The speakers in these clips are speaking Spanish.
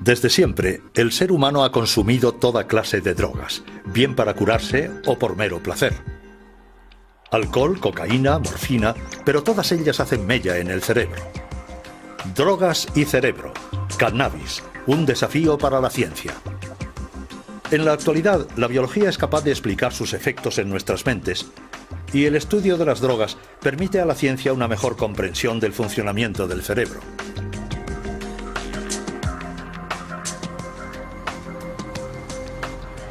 Desde siempre, el ser humano ha consumido toda clase de drogas, bien para curarse o por mero placer. Alcohol, cocaína, morfina, pero todas ellas hacen mella en el cerebro. Drogas y cerebro. Cannabis, un desafío para la ciencia. En la actualidad, la biología es capaz de explicar sus efectos en nuestras mentes, y el estudio de las drogas permite a la ciencia una mejor comprensión del funcionamiento del cerebro.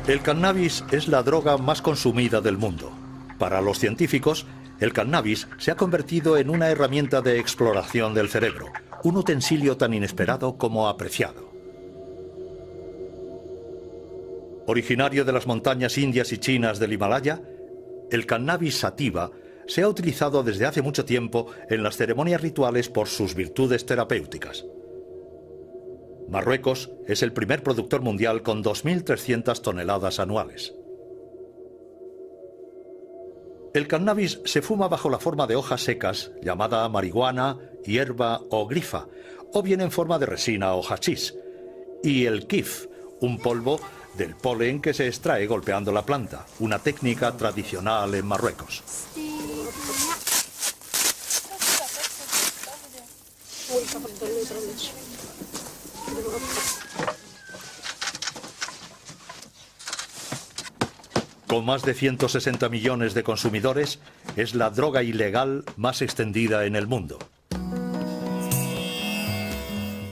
El cannabis es la droga más consumida del mundo. Para los científicos, el cannabis se ha convertido en una herramienta de exploración del cerebro, un utensilio tan inesperado como apreciado. Originario de las montañas indias y chinas del Himalaya, el cannabis sativa se ha utilizado desde hace mucho tiempo en las ceremonias rituales por sus virtudes terapéuticas. Marruecos es el primer productor mundial con 2.300 toneladas anuales. El cannabis se fuma bajo la forma de hojas secas, llamada marihuana, hierba o grifa, o bien en forma de resina o hachís, y el kif, un polvo del polen que se extrae golpeando la planta, una técnica tradicional en Marruecos. Con más de 160 millones de consumidores, es la droga ilegal más extendida en el mundo.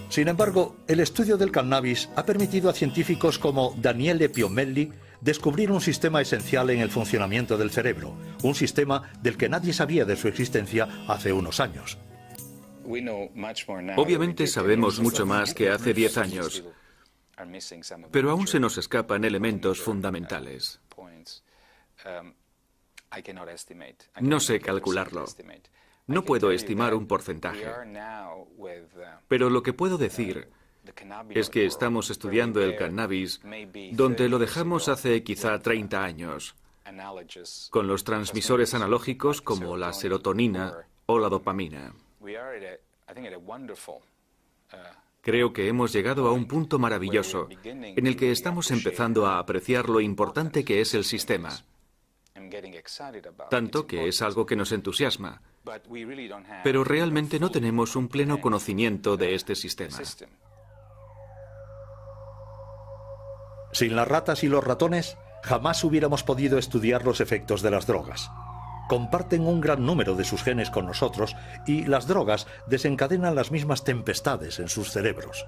Sin embargo, el estudio del cannabis ha permitido a científicos como Daniele Piomelli descubrir un sistema esencial en el funcionamiento del cerebro, un sistema del que nadie sabía de su existencia hace unos años. Obviamente sabemos mucho más que hace 10 años, pero aún se nos escapan elementos fundamentales. No sé calcularlo. No puedo estimar un porcentaje. Pero lo que puedo decir es que estamos estudiando el cannabis donde lo dejamos hace quizá 30 años, con los transmisores analógicos como la serotonina o la dopamina. Creo que hemos llegado a un punto maravilloso en el que estamos empezando a apreciar lo importante que es el sistema. Tanto que es algo que nos entusiasma, pero realmente no tenemos un pleno conocimiento de este sistema. Sin las ratas y los ratones, jamás hubiéramos podido estudiar los efectos de las drogas. Comparten un gran número de sus genes con nosotros y las drogas desencadenan las mismas tempestades en sus cerebros.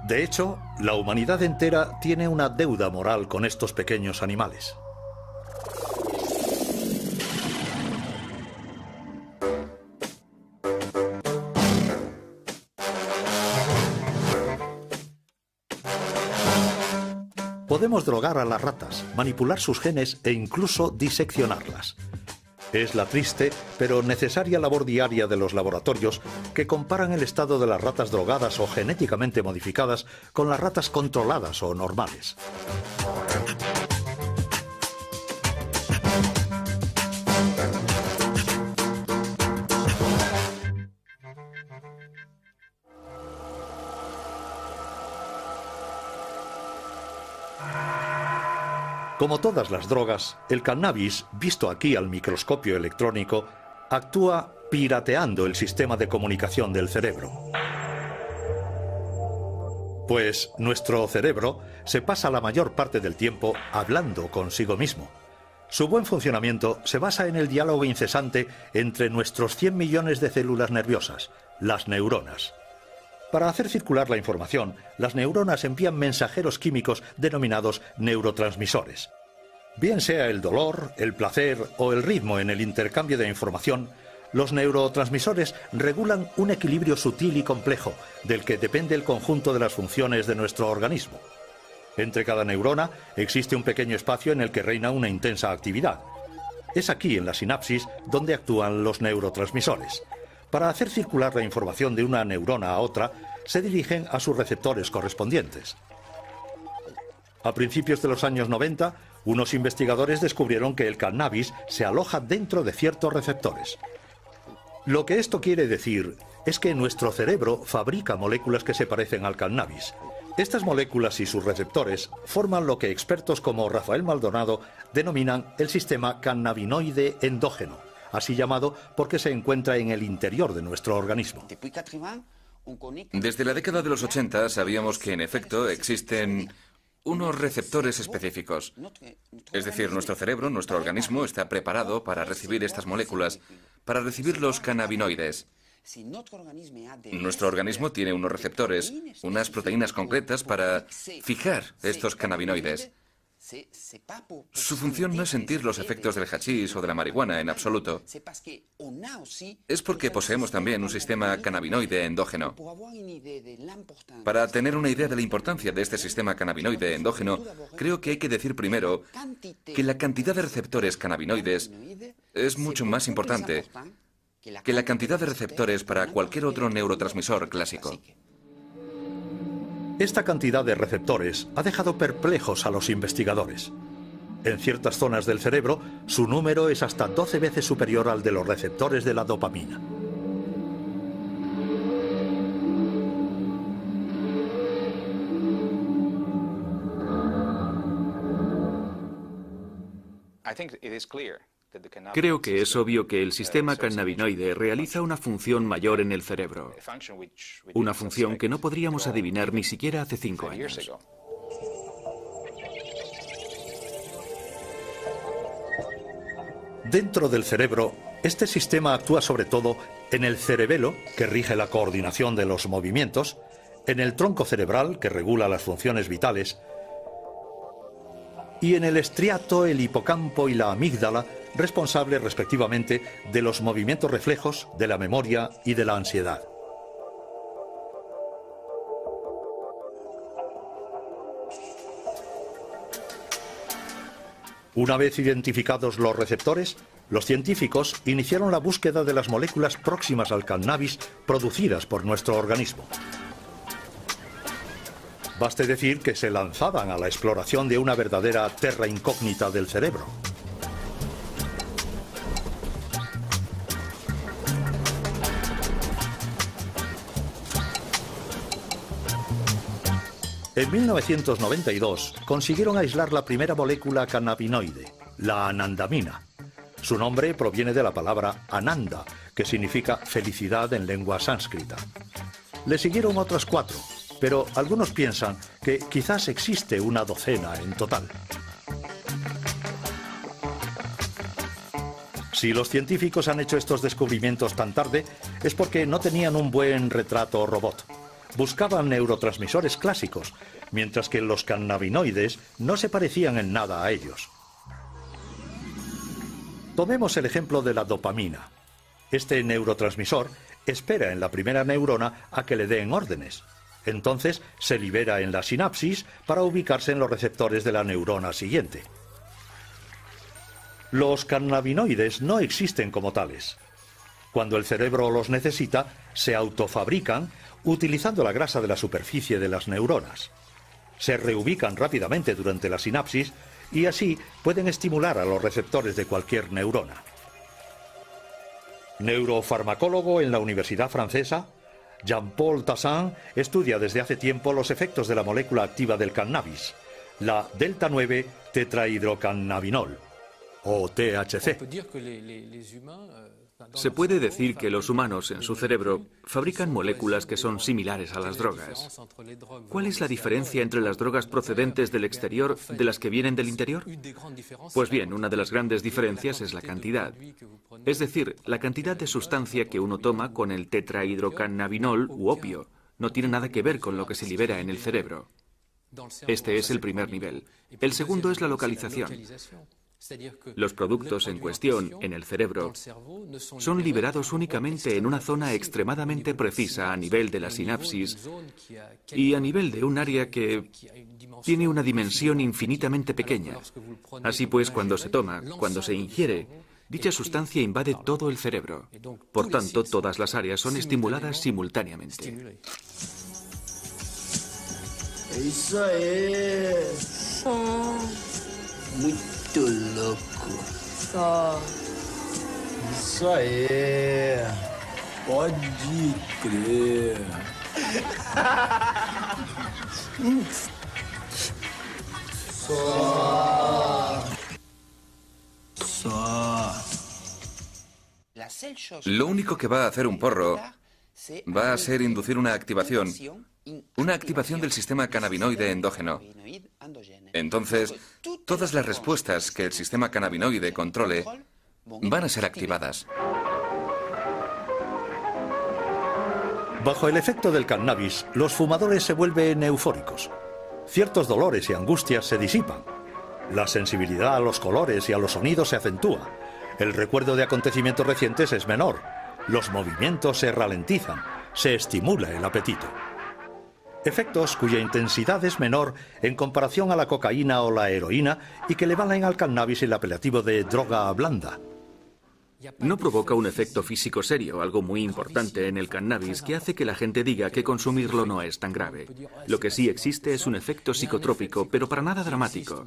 De hecho, la humanidad entera tiene una deuda moral con estos pequeños animales. Podemos drogar a las ratas, manipular sus genes e incluso diseccionarlas. Es la triste pero necesaria labor diaria de los laboratorios que comparan el estado de las ratas drogadas o genéticamente modificadas con las ratas controladas o normales. Como todas las drogas, el cannabis, visto aquí al microscopio electrónico, actúa pirateando el sistema de comunicación del cerebro. Pues nuestro cerebro se pasa la mayor parte del tiempo hablando consigo mismo. Su buen funcionamiento se basa en el diálogo incesante entre nuestros 100 millones de células nerviosas, las neuronas. Para hacer circular la información, las neuronas envían mensajeros químicos denominados neurotransmisores. Bien sea el dolor, el placer o el ritmo en el intercambio de información, los neurotransmisores regulan un equilibrio sutil y complejo, del que depende el conjunto de las funciones de nuestro organismo. Entre cada neurona existe un pequeño espacio en el que reina una intensa actividad. Es aquí, en la sinapsis, donde actúan los neurotransmisores. Para hacer circular la información de una neurona a otra, se dirigen a sus receptores correspondientes. A principios de los años 90, unos investigadores descubrieron que el cannabis se aloja dentro de ciertos receptores. Lo que esto quiere decir es que nuestro cerebro fabrica moléculas que se parecen al cannabis. Estas moléculas y sus receptores forman lo que expertos como Rafael Maldonado denominan el sistema cannabinoide endógeno, así llamado porque se encuentra en el interior de nuestro organismo. Desde la década de los 80 sabíamos que, en efecto, existen unos receptores específicos. Es decir, nuestro cerebro, nuestro organismo, está preparado para recibir estas moléculas, para recibir los cannabinoides. Nuestro organismo tiene unos receptores, unas proteínas concretas para fijar estos cannabinoides. Su función no es sentir los efectos del hachís o de la marihuana en absoluto. Es porque poseemos también un sistema cannabinoide endógeno. Para tener una idea de la importancia de este sistema cannabinoide endógeno, creo que hay que decir primero que la cantidad de receptores cannabinoides es mucho más importante que la cantidad de receptores para cualquier otro neurotransmisor clásico. Esta cantidad de receptores ha dejado perplejos a los investigadores. En ciertas zonas del cerebro, su número es hasta 12 veces superior al de los receptores de la dopamina. Creo que es obvio que el sistema cannabinoide realiza una función mayor en el cerebro, una función que no podríamos adivinar ni siquiera hace 5 años. Dentro del cerebro, este sistema actúa sobre todo en el cerebelo, que rige la coordinación de los movimientos, en el tronco cerebral, que regula las funciones vitales, y en el estriato, el hipocampo y la amígdala, responsables respectivamente de los movimientos reflejos, de la memoria y de la ansiedad. Una vez identificados los receptores, los científicos iniciaron la búsqueda de las moléculas próximas al cannabis producidas por nuestro organismo. Baste decir que se lanzaban a la exploración de una verdadera terra incógnita del cerebro. En 1992 consiguieron aislar la primera molécula cannabinoide, la anandamina. Su nombre proviene de la palabra ananda, que significa felicidad en lengua sánscrita. Le siguieron otras 4, pero algunos piensan que quizás existe una docena en total. Si los científicos han hecho estos descubrimientos tan tarde, es porque no tenían un buen retrato robot. Buscaban neurotransmisores clásicos, mientras que los cannabinoides no se parecían en nada a ellos. Tomemos el ejemplo de la dopamina. Este neurotransmisor espera en la primera neurona a que le den órdenes. Entonces se libera en la sinapsis para ubicarse en los receptores de la neurona siguiente. Los cannabinoides no existen como tales. Cuando el cerebro los necesita, se autofabrican utilizando la grasa de la superficie de las neuronas. Se reubican rápidamente durante la sinapsis y así pueden estimular a los receptores de cualquier neurona. Neurofarmacólogo en la Universidad Francesa, Jean-Paul Tassin estudia desde hace tiempo los efectos de la molécula activa del cannabis, la delta 9 tetrahidrocannabinol, o THC. Se puede decir que los humanos en su cerebro fabrican moléculas que son similares a las drogas. ¿Cuál es la diferencia entre las drogas procedentes del exterior de las que vienen del interior? Pues bien, una de las grandes diferencias es la cantidad. Es decir, la cantidad de sustancia que uno toma con el tetrahidrocannabinol u opio no tiene nada que ver con lo que se libera en el cerebro. Este es el primer nivel. El segundo es la localización. Los productos en cuestión, en el cerebro, son liberados únicamente en una zona extremadamente precisa a nivel de la sinapsis y a nivel de un área que tiene una dimensión infinitamente pequeña. Así pues, cuando se toma, cuando se ingiere, dicha sustancia invade todo el cerebro. Por tanto, todas las áreas son estimuladas simultáneamente. Eso es muy loco. Isso aí. Pode crer. Lo único que va a hacer un porro va a ser inducir una activación del sistema cannabinoide endógeno. Entonces, todas las respuestas que el sistema cannabinoide controle van a ser activadas. Bajo el efecto del cannabis, los fumadores se vuelven eufóricos. Ciertos dolores y angustias se disipan. La sensibilidad a los colores y a los sonidos se acentúa. El recuerdo de acontecimientos recientes es menor. Los movimientos se ralentizan. Se estimula el apetito. Efectos cuya intensidad es menor en comparación a la cocaína o la heroína y que le valen al cannabis el apelativo de droga blanda. No provoca un efecto físico serio, algo muy importante en el cannabis que hace que la gente diga que consumirlo no es tan grave. Lo que sí existe es un efecto psicotrópico, pero para nada dramático.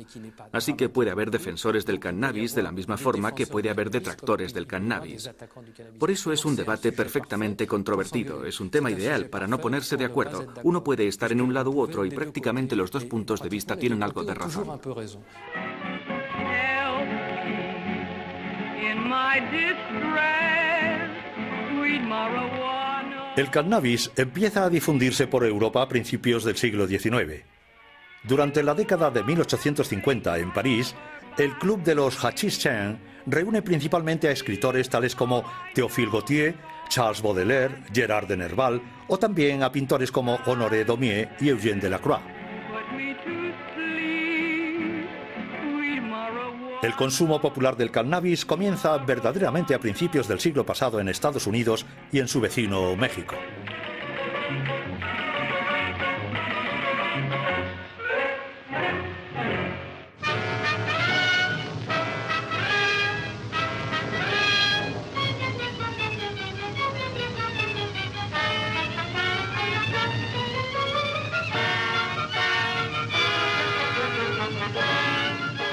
Así que puede haber defensores del cannabis de la misma forma que puede haber detractores del cannabis. Por eso es un debate perfectamente controvertido, es un tema ideal para no ponerse de acuerdo. Uno puede estar en un lado u otro y prácticamente los dos puntos de vista tienen algo de razón. El cannabis empieza a difundirse por Europa a principios del siglo XIX. Durante la década de 1850 en París, el Club de los Hachís-Chen reúne principalmente a escritores tales como Théophile Gautier, Charles Baudelaire, Gérard de Nerval o también a pintores como Honoré Daumier y Eugène Delacroix. El consumo popular del cannabis comienza verdaderamente a principios del siglo pasado en Estados Unidos y en su vecino México.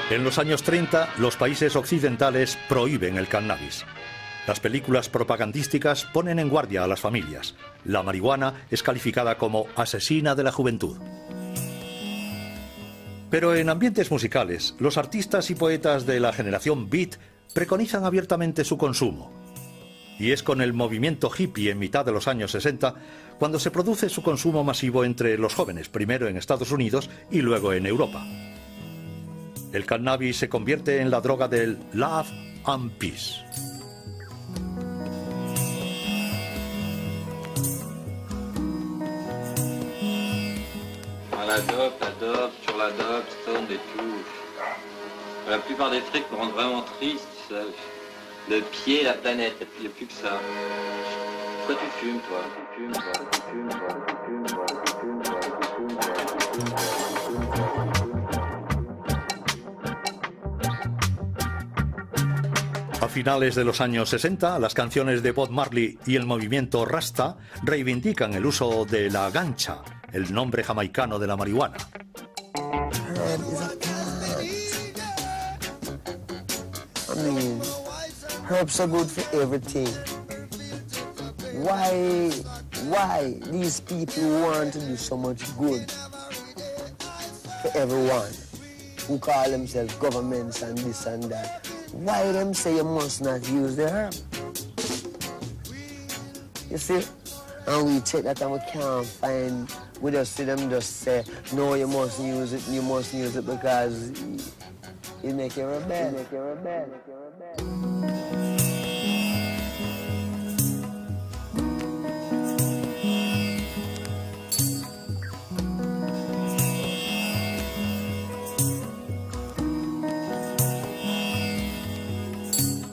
En los años 30, los países occidentales prohíben el cannabis. Las películas propagandísticas ponen en guardia a las familias. La marihuana es calificada como asesina de la juventud. Pero en ambientes musicales, los artistas y poetas de la generación Beat preconizan abiertamente su consumo. Y es con el movimiento hippie en mitad de los años 60 cuando se produce su consumo masivo entre los jóvenes, primero en Estados Unidos y luego en Europa. El cannabis se convierte en la droga del love and peace. La dope, sur la dope, stone et tout. La plupart des trucs me rendent vraiment triste, ça. Le pied, la planète, il n'y a plus que ça. Pourquoi tu fumes, toi? Tu fumes, toi? Tu fumes, toi? Tu fumes, toi? Tu fumes, toi? Tu fumes, toi? Tu fumes, toi? A finales de los años 60, las canciones de Bob Marley y el movimiento Rasta reivindican el uso de la gancha, el nombre jamaicano de la marihuana. Herbs are good for everything. Why these people want to do so much good for everyone who call themselves governments and this and that? Why them say you must not use the herb? You see? And we check that and we can't find, we just see them just say, no, you must use it because it make you rebel, make you rebel, make you rebel.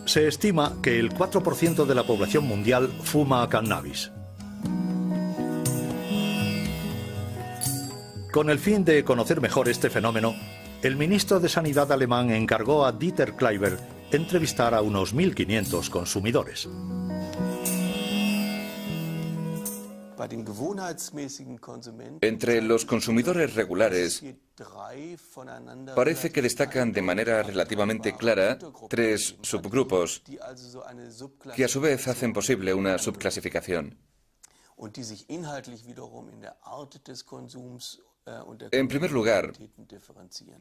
Se estima que el 4% de la población mundial fuma cannabis. Con el fin de conocer mejor este fenómeno, el ministro de Sanidad alemán encargó a Dieter Kleiber entrevistar a unos 1.500 consumidores. Entre los consumidores regulares, parece que destacan de manera relativamente clara 3 subgrupos, que a su vez hacen posible una subclasificación. En primer lugar,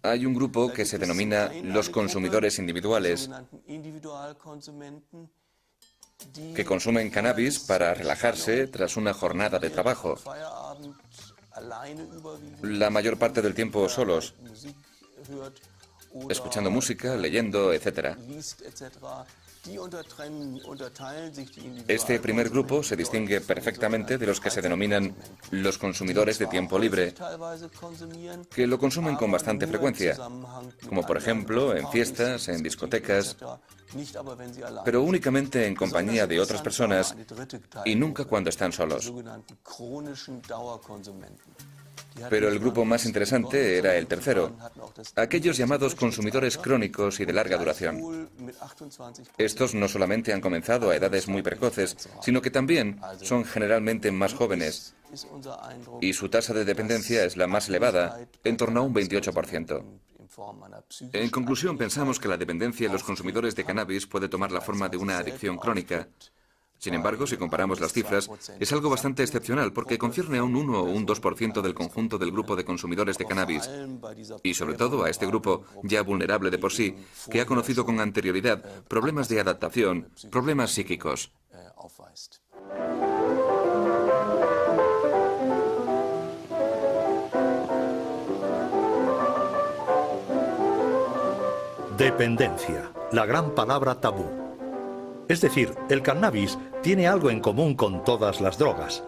hay un grupo que se denomina los consumidores individuales, que consumen cannabis para relajarse tras una jornada de trabajo, la mayor parte del tiempo solos, escuchando música, leyendo, etc. Este primer grupo se distingue perfectamente de los que se denominan los consumidores de tiempo libre, que lo consumen con bastante frecuencia, como por ejemplo en fiestas, en discotecas, pero únicamente en compañía de otras personas y nunca cuando están solos. Pero el grupo más interesante era el tercero, aquellos llamados consumidores crónicos y de larga duración. Estos no solamente han comenzado a edades muy precoces, sino que también son generalmente más jóvenes, y su tasa de dependencia es la más elevada, en torno a un 28%. En conclusión, pensamos que la dependencia en los consumidores de cannabis puede tomar la forma de una adicción crónica. Sin embargo, si comparamos las cifras, es algo bastante excepcional porque concierne a un 1 o un 2% del conjunto del grupo de consumidores de cannabis y sobre todo a este grupo, ya vulnerable de por sí, que ha conocido con anterioridad problemas de adaptación, problemas psíquicos. Dependencia, la gran palabra tabú. Es decir, el cannabis tiene algo en común con todas las drogas.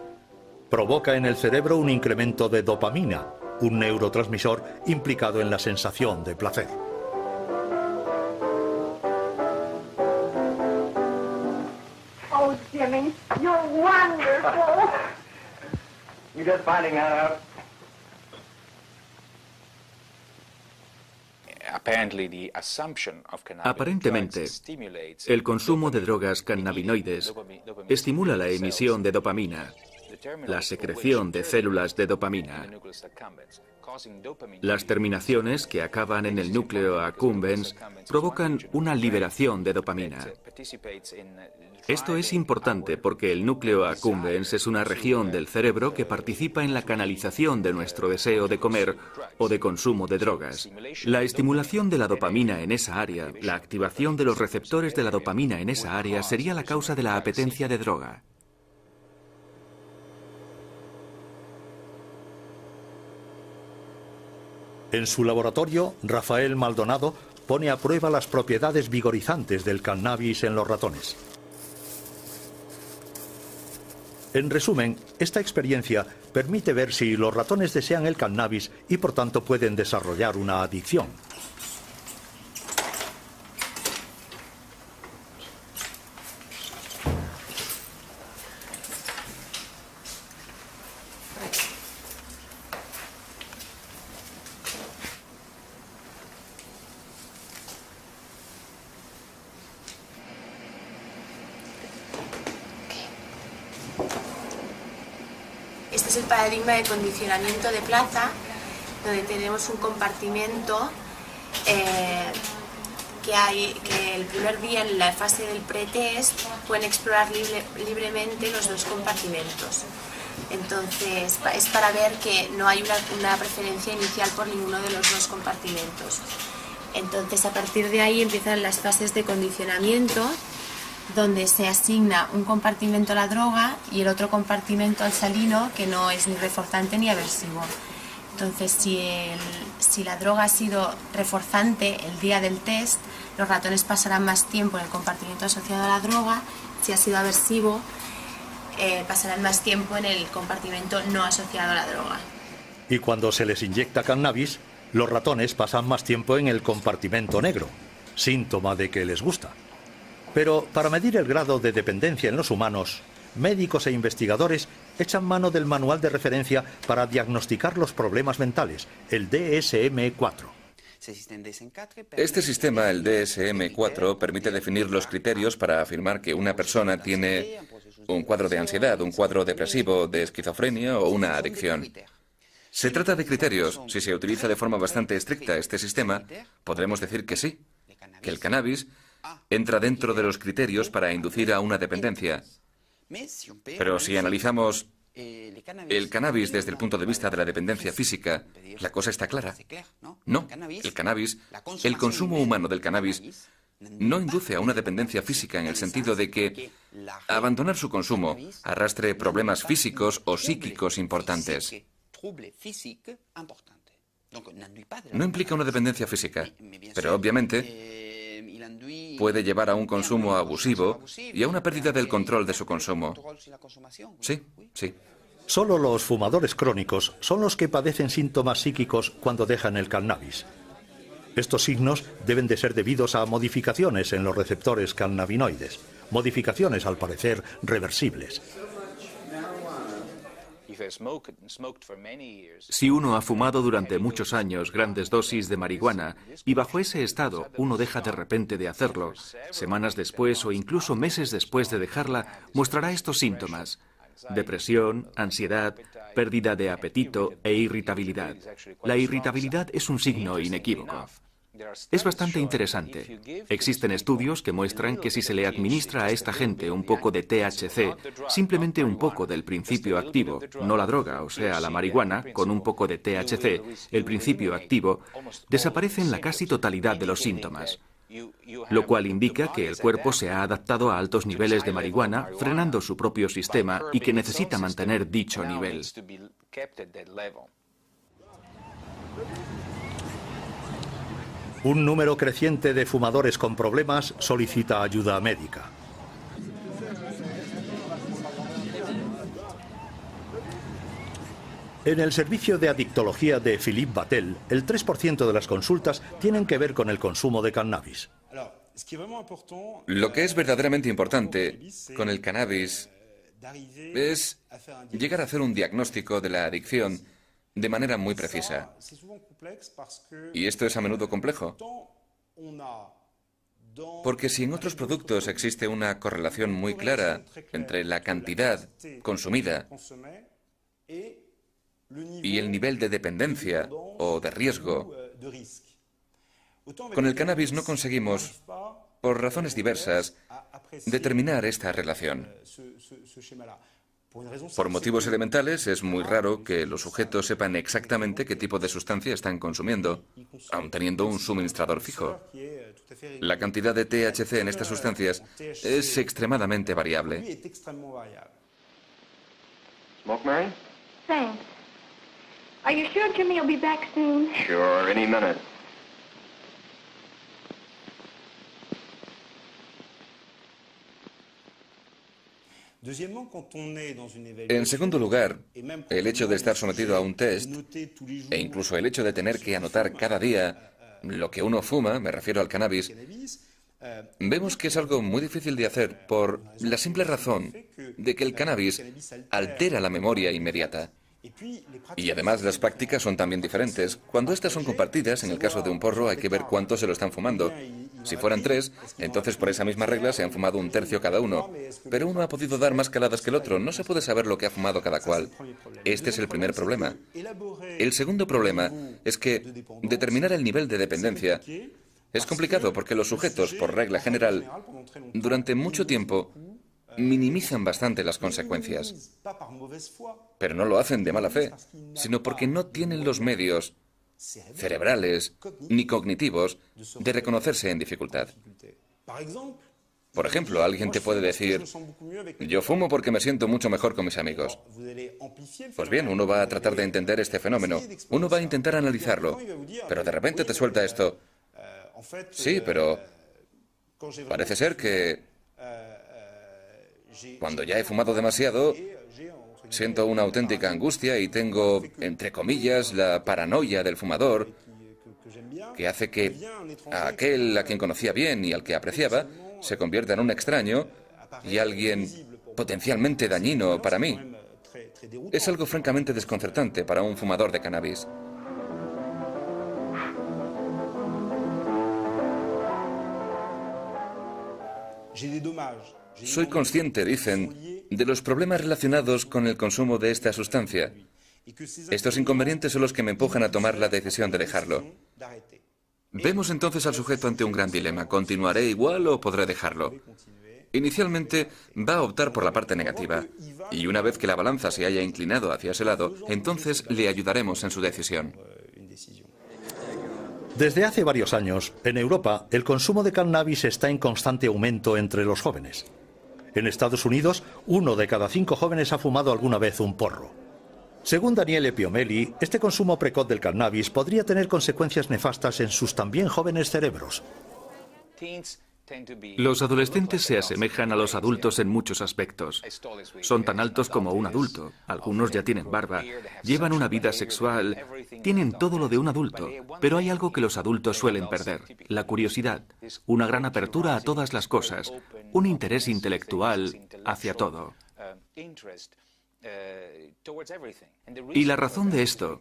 Provoca en el cerebro un incremento de dopamina, un neurotransmisor implicado en la sensación de placer. Oh, Jimmy, you're wonderful. You're just finding out. Aparentemente, el consumo de drogas cannabinoides estimula la emisión de dopamina, la secreción de células de dopamina. Las terminaciones que acaban en el núcleo accumbens provocan una liberación de dopamina. Esto es importante porque el núcleo accumbens es una región del cerebro que participa en la canalización de nuestro deseo de comer o de consumo de drogas. La estimulación de la dopamina en esa área, la activación de los receptores de la dopamina en esa área sería la causa de la apetencia de droga. En su laboratorio, Rafael Maldonado pone a prueba las propiedades vigorizantes del cannabis en los ratones. En resumen, esta experiencia permite ver si los ratones desean el cannabis y por tanto pueden desarrollar una adicción. Este es el paradigma de condicionamiento de plaza, donde tenemos un compartimento que el primer día, en la fase del pretest, pueden explorar libremente los dos compartimentos. Entonces, es para ver que no hay una preferencia inicial por ninguno de los dos compartimentos. Entonces, a partir de ahí empiezan las fases de condicionamiento, donde se asigna un compartimento a la droga y el otro compartimento al salino, que no es ni reforzante ni aversivo. Entonces, si la droga ha sido reforzante el día del test, los ratones pasarán más tiempo en el compartimento asociado a la droga. Si ha sido aversivo, pasarán más tiempo en el compartimento no asociado a la droga. Y cuando se les inyecta cannabis, los ratones pasan más tiempo en el compartimento negro, síntoma de que les gusta. Pero para medir el grado de dependencia en los humanos, médicos e investigadores echan mano del manual de referencia para diagnosticar los problemas mentales, el DSM-4. Este sistema, el DSM-4, permite definir los criterios para afirmar que una persona tiene un cuadro de ansiedad, un cuadro depresivo, de esquizofrenia o una adicción. Se trata de criterios. Si se utiliza de forma bastante estricta este sistema, podremos decir que sí, que el cannabis entra dentro de los criterios para inducir a una dependencia. Pero si analizamos el cannabis desde el punto de vista de la dependencia física, la cosa está clara. No, el cannabis, el consumo humano del cannabis, no induce a una dependencia física en el sentido de que abandonar su consumo arrastre problemas físicos o psíquicos importantes. No implica una dependencia física, pero obviamente puede llevar a un consumo abusivo y a una pérdida del control de su consumo. Sí, sí. Solo los fumadores crónicos son los que padecen síntomas psíquicos cuando dejan el cannabis. Estos signos deben de ser debidos a modificaciones en los receptores cannabinoides, modificaciones al parecer reversibles. Si uno ha fumado durante muchos años grandes dosis de marihuana y bajo ese estado uno deja de repente de hacerlo, semanas después o incluso meses después de dejarla, mostrará estos síntomas: depresión, ansiedad, pérdida de apetito e irritabilidad. La irritabilidad es un signo inequívoco. Es bastante interesante. Existen estudios que muestran que si se le administra a esta gente un poco de THC, simplemente un poco del principio activo, no la droga, o sea, la marihuana, con un poco de THC, el principio activo, desaparecen la casi totalidad de los síntomas. Lo cual indica que el cuerpo se ha adaptado a altos niveles de marihuana, frenando su propio sistema y que necesita mantener dicho nivel. Un número creciente de fumadores con problemas solicita ayuda médica. En el servicio de adictología de Philippe Battel, el 3% de las consultas tienen que ver con el consumo de cannabis. Lo que es verdaderamente importante con el cannabis es llegar a hacer un diagnóstico de la adicción de manera muy precisa. Y esto es a menudo complejo, porque si en otros productos existe una correlación muy clara entre la cantidad consumida y el nivel de dependencia o de riesgo, con el cannabis no conseguimos, por razones diversas, determinar esta relación. Por motivos elementales, es muy raro que los sujetos sepan exactamente qué tipo de sustancia están consumiendo, aun teniendo un suministrador fijo. La cantidad de THC en estas sustancias es extremadamente variable. Smoke, Mary? Thanks. Are you sure Jimmy will be back soon? Sure, any minute. En segundo lugar, el hecho de estar sometido a un test, e incluso el hecho de tener que anotar cada día lo que uno fuma, me refiero al cannabis, vemos que es algo muy difícil de hacer por la simple razón de que el cannabis altera la memoria inmediata. Y además las prácticas son también diferentes. Cuando estas son compartidas, en el caso de un porro hay que ver cuántos se lo están fumando. Si fueran 3, entonces por esa misma regla se han fumado 1/3 cada uno. Pero uno ha podido dar más caladas que el otro. No se puede saber lo que ha fumado cada cual. Este es el primer problema. El segundo problema es que determinar el nivel de dependencia es complicado porque los sujetos, por regla general, durante mucho tiempo minimizan bastante las consecuencias. Pero no lo hacen de mala fe, sino porque no tienen los medios cerebrales ni cognitivos de reconocerse en dificultad. Por ejemplo, alguien te puede decir: yo fumo porque me siento mucho mejor con mis amigos. Pues bien, uno va a tratar de entender este fenómeno, uno va a intentar analizarlo, pero de repente te suelta esto: sí, pero parece ser que cuando ya he fumado demasiado, siento una auténtica angustia y tengo, entre comillas, la paranoia del fumador, que hace que a aquel a quien conocía bien y al que apreciaba se convierta en un extraño y alguien potencialmente dañino para mí. Es algo francamente desconcertante para un fumador de cannabis. Soy consciente, dicen, de los problemas relacionados con el consumo de esta sustancia. Estos inconvenientes son los que me empujan a tomar la decisión de dejarlo. Vemos entonces al sujeto ante un gran dilema. ¿Continuaré igual o podré dejarlo? Inicialmente va a optar por la parte negativa, y una vez que la balanza se haya inclinado hacia ese lado, entonces le ayudaremos en su decisión. Desde hace varios años, en Europa, el consumo de cannabis está en constante aumento entre los jóvenes. En Estados Unidos, 1 de cada 5 jóvenes ha fumado alguna vez un porro. Según Daniele Piomelli, este consumo precoz del cannabis podría tener consecuencias nefastas en sus también jóvenes cerebros. Los adolescentes se asemejan a los adultos en muchos aspectos. Son tan altos como un adulto, algunos ya tienen barba, llevan una vida sexual, tienen todo lo de un adulto, pero hay algo que los adultos suelen perder: la curiosidad, una gran apertura a todas las cosas, un interés intelectual hacia todo. Y la razón de esto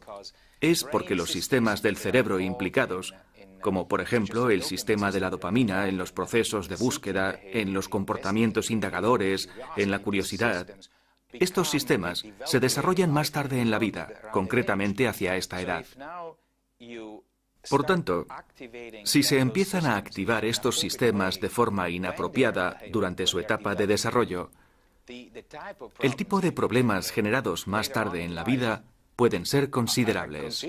es porque los sistemas del cerebro implicados, como por ejemplo el sistema de la dopamina en los procesos de búsqueda, en los comportamientos indagadores, en la curiosidad, estos sistemas se desarrollan más tarde en la vida, concretamente hacia esta edad. Por tanto, si se empiezan a activar estos sistemas de forma inapropiada durante su etapa de desarrollo, el tipo de problemas generados más tarde en la vida pueden ser considerables.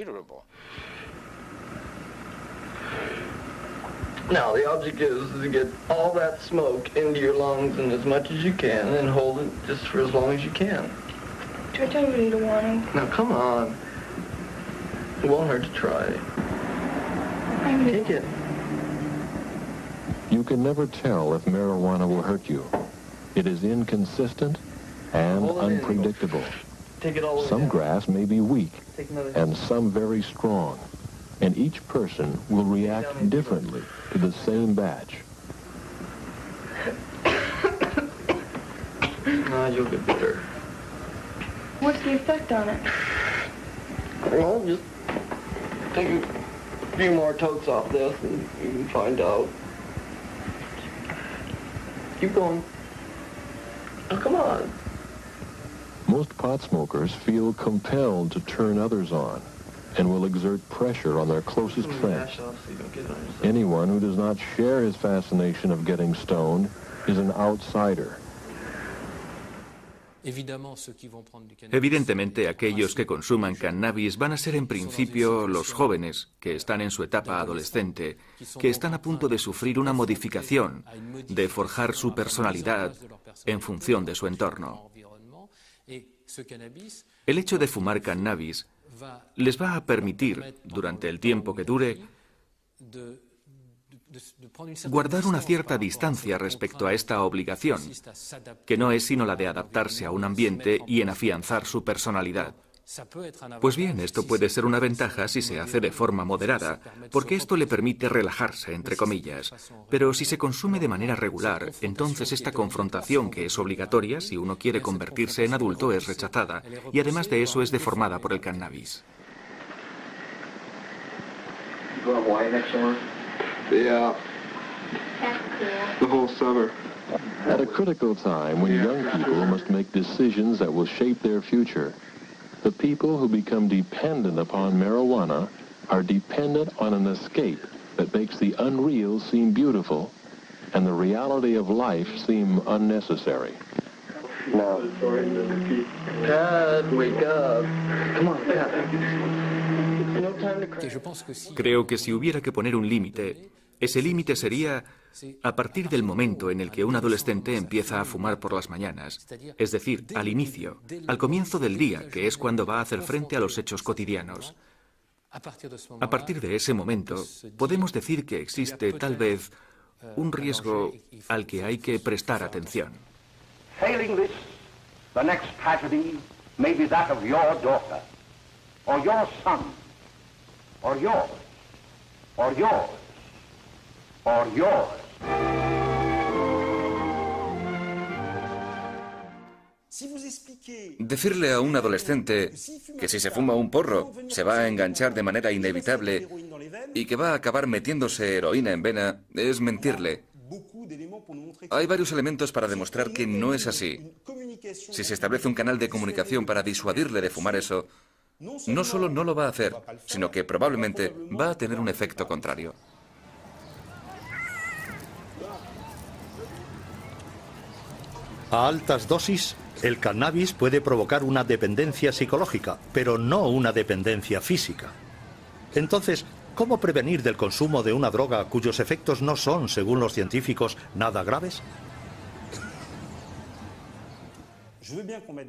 Now, the object is to get all that smoke into your lungs and as much as you can and hold it just for as long as you can. George, I really don't want to. Now, come on. It won't hurt to try. Take it. You can never tell if marijuana will hurt you. It is inconsistent and unpredictable. Some grass may be weak and some very strong. And each person will react differently to the same batch. No, you'll get better. What's the effect on it? Well, just take a few more totes off this and you can find out. Keep going. Oh, come on. Most pot smokers feel compelled to turn others on and will exert pressure on their closest friends. Anyone who does not share his fascination of getting stoned is an outsider. Evidentemente, aquellos que consuman cannabis van a ser en principio los jóvenes, que están en su etapa adolescente, que están a punto de sufrir una modificación, de forjar su personalidad en función de su entorno. El hecho de fumar cannabis les va a permitir, durante el tiempo que dure, guardar una cierta distancia respecto a esta obligación, que no es sino la de adaptarse a un ambiente y en afianzar su personalidad. Pues bien, esto puede ser una ventaja si se hace de forma moderada, porque esto le permite relajarse, entre comillas. Pero si se consume de manera regular, entonces esta confrontación, que es obligatoria si uno quiere convertirse en adulto, es rechazada, y además de eso es deformada por el cannabis. Yeah. The whole summer. At a critical time when young people must make decisions that will shape their future, the people who become dependent upon marijuana are dependent on an escape that makes the unreal seem beautiful and the reality of life seem unnecessary. Now, Pat, wake up. Come on, Pat. Creo que si hubiera que poner un límite, ese límite sería a partir del momento en el que un adolescente empieza a fumar por las mañanas, es decir, al inicio, al comienzo del día, que es cuando va a hacer frente a los hechos cotidianos. A partir de ese momento, podemos decir que existe tal vez un riesgo al que hay que prestar atención. Failing this, the next tragedy may be that of your daughter, or your son, or yours, or yours, or yours. Decirle a un adolescente que si se fuma un porro se va a enganchar de manera inevitable y que va a acabar metiéndose heroína en vena es mentirle. Hay varios elementos para demostrar que no es así. Si se establece un canal de comunicación para disuadirle de fumar eso, no solo no lo va a hacer, sino que probablemente va a tener un efecto contrario. A altas dosis, el cannabis puede provocar una dependencia psicológica, pero no una dependencia física. Entonces, ¿cómo prevenir del consumo de una droga cuyos efectos no son, según los científicos, nada graves?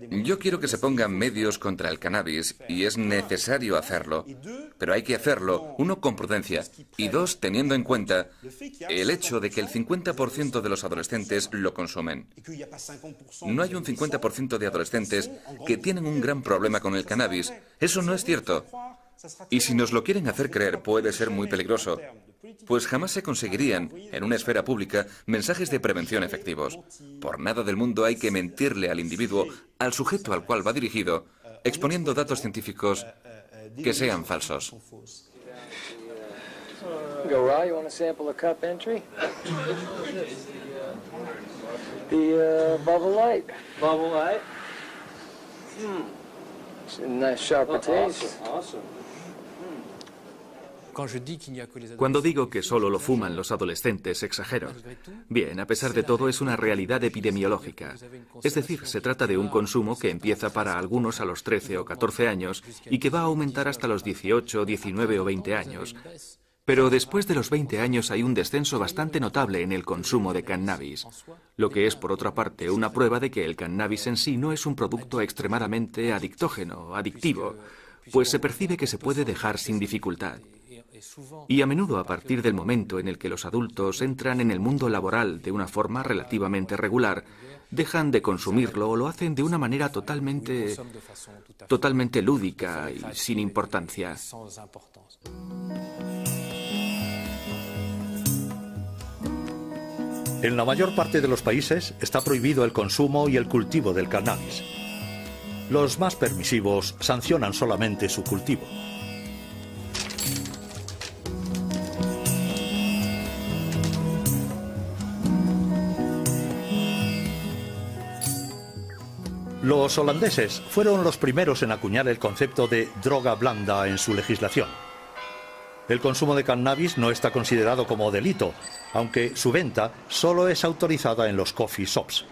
Yo quiero que se pongan medios contra el cannabis y es necesario hacerlo, pero hay que hacerlo, uno, con prudencia y dos, teniendo en cuenta el hecho de que el 50% de los adolescentes lo consumen. No hay un 50% de adolescentes que tienen un gran problema con el cannabis. Eso no es cierto. Y si nos lo quieren hacer creer, puede ser muy peligroso, pues jamás se conseguirían, en una esfera pública, mensajes de prevención efectivos. Por nada del mundo hay que mentirle al individuo, al sujeto al cual va dirigido, exponiendo datos científicos que sean falsos. Cuando digo que solo lo fuman los adolescentes, exagero. Bien, a pesar de todo, es una realidad epidemiológica. Es decir, se trata de un consumo que empieza para algunos a los 13 o 14 años y que va a aumentar hasta los 18, 19 o 20 años. Pero después de los 20 años hay un descenso bastante notable en el consumo de cannabis, lo que es, por otra parte, una prueba de que el cannabis en sí no es un producto extremadamente adictógeno, adictivo, pues se percibe que se puede dejar sin dificultad. Y a menudo, a partir del momento en el que los adultos entran en el mundo laboral de una forma relativamente regular, dejan de consumirlo o lo hacen de una manera totalmente lúdica y sin importancia. En la mayor parte de los países está prohibido el consumo y el cultivo del cannabis. Los más permisivos sancionan solamente su cultivo. Los holandeses fueron los primeros en acuñar el concepto de droga blanda en su legislación. El consumo de cannabis no está considerado como delito, aunque su venta solo es autorizada en los coffee shops.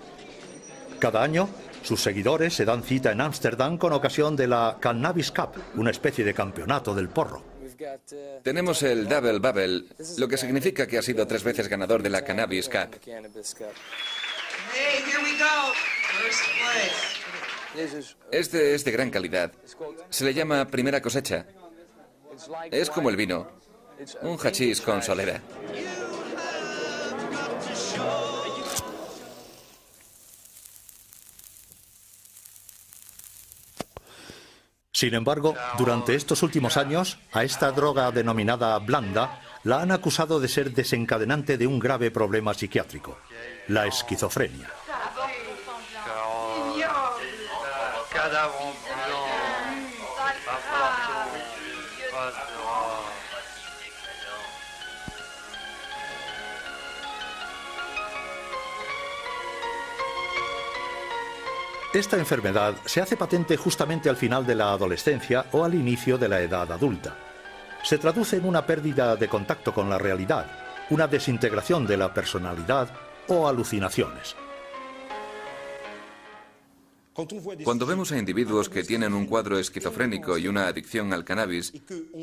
Cada año, sus seguidores se dan cita en Ámsterdam con ocasión de la Cannabis Cup, una especie de campeonato del porro. Tenemos el Double Bubble, lo que significa que ha sido 3 veces ganador de la Cannabis Cup. Este es de gran calidad. Se le llama primera cosecha. Es como el vino, un hachís con solera. Sin embargo, durante estos últimos años, a esta droga denominada blanda la han acusado de ser desencadenante de un grave problema psiquiátrico, la esquizofrenia. Esta enfermedad se hace patente justamente al final de la adolescencia o al inicio de la edad adulta. Se traduce en una pérdida de contacto con la realidad, una desintegración de la personalidad o alucinaciones. Cuando vemos a individuos que tienen un cuadro esquizofrénico y una adicción al cannabis,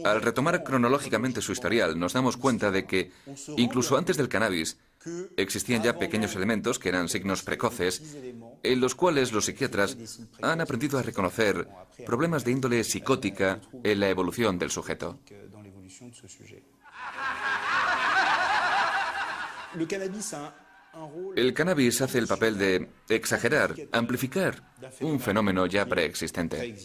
al retomar cronológicamente su historial, nos damos cuenta de que, incluso antes del cannabis, existían ya pequeños elementos que eran signos precoces, en los cuales los psiquiatras han aprendido a reconocer problemas de índole psicótica en la evolución del sujeto. El cannabis hace el papel de exagerar, amplificar un fenómeno ya preexistente.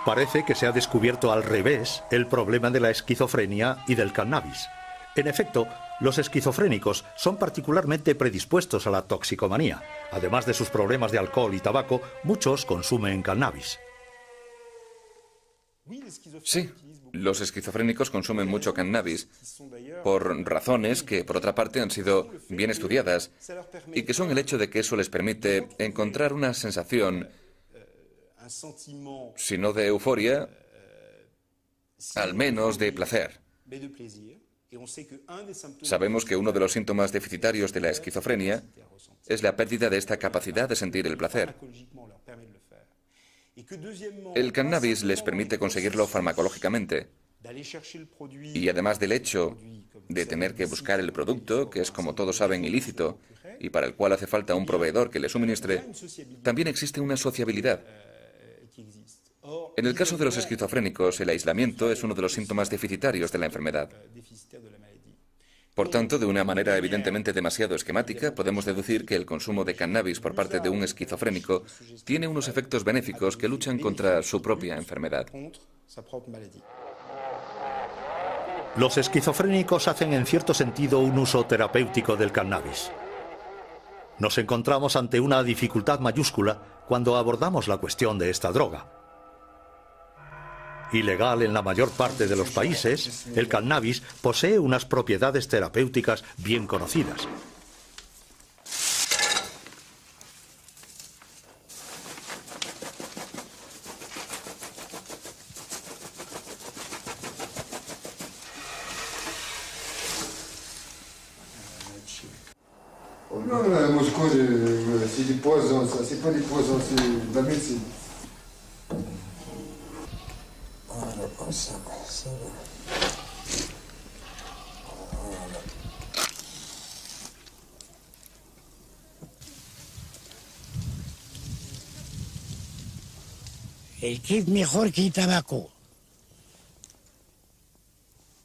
Parece que se ha descubierto al revés el problema de la esquizofrenia y del cannabis. En efecto, los esquizofrénicos son particularmente predispuestos a la toxicomanía. Además de sus problemas de alcohol y tabaco, muchos consumen cannabis. Sí, los esquizofrénicos consumen mucho cannabis por razones que, por otra parte, han sido bien estudiadas y que son el hecho de que eso les permite encontrar una sensación, si no de euforia, al menos de placer. Sabemos que uno de los síntomas deficitarios de la esquizofrenia es la pérdida de esta capacidad de sentir el placer. El cannabis les permite conseguirlo farmacológicamente. Y además del hecho de tener que buscar el producto, que es, como todos saben, ilícito, y para el cual hace falta un proveedor que le suministre, también existe una sociabilidad. En el caso de los esquizofrénicos, el aislamiento es uno de los síntomas deficitarios de la enfermedad. Por tanto, de una manera evidentemente demasiado esquemática, podemos deducir que el consumo de cannabis por parte de un esquizofrénico tiene unos efectos benéficos que luchan contra su propia enfermedad. Los esquizofrénicos hacen en cierto sentido un uso terapéutico del cannabis. Nos encontramos ante una dificultad mayúscula cuando abordamos la cuestión de esta droga. Ilegal en la mayor parte de los países, el cannabis posee unas propiedades terapéuticas bien conocidas. Non, moi je crois que c'est du poison, ça. C'est pas du poison, c'est de la médecine. El kif mejor que el tabaco.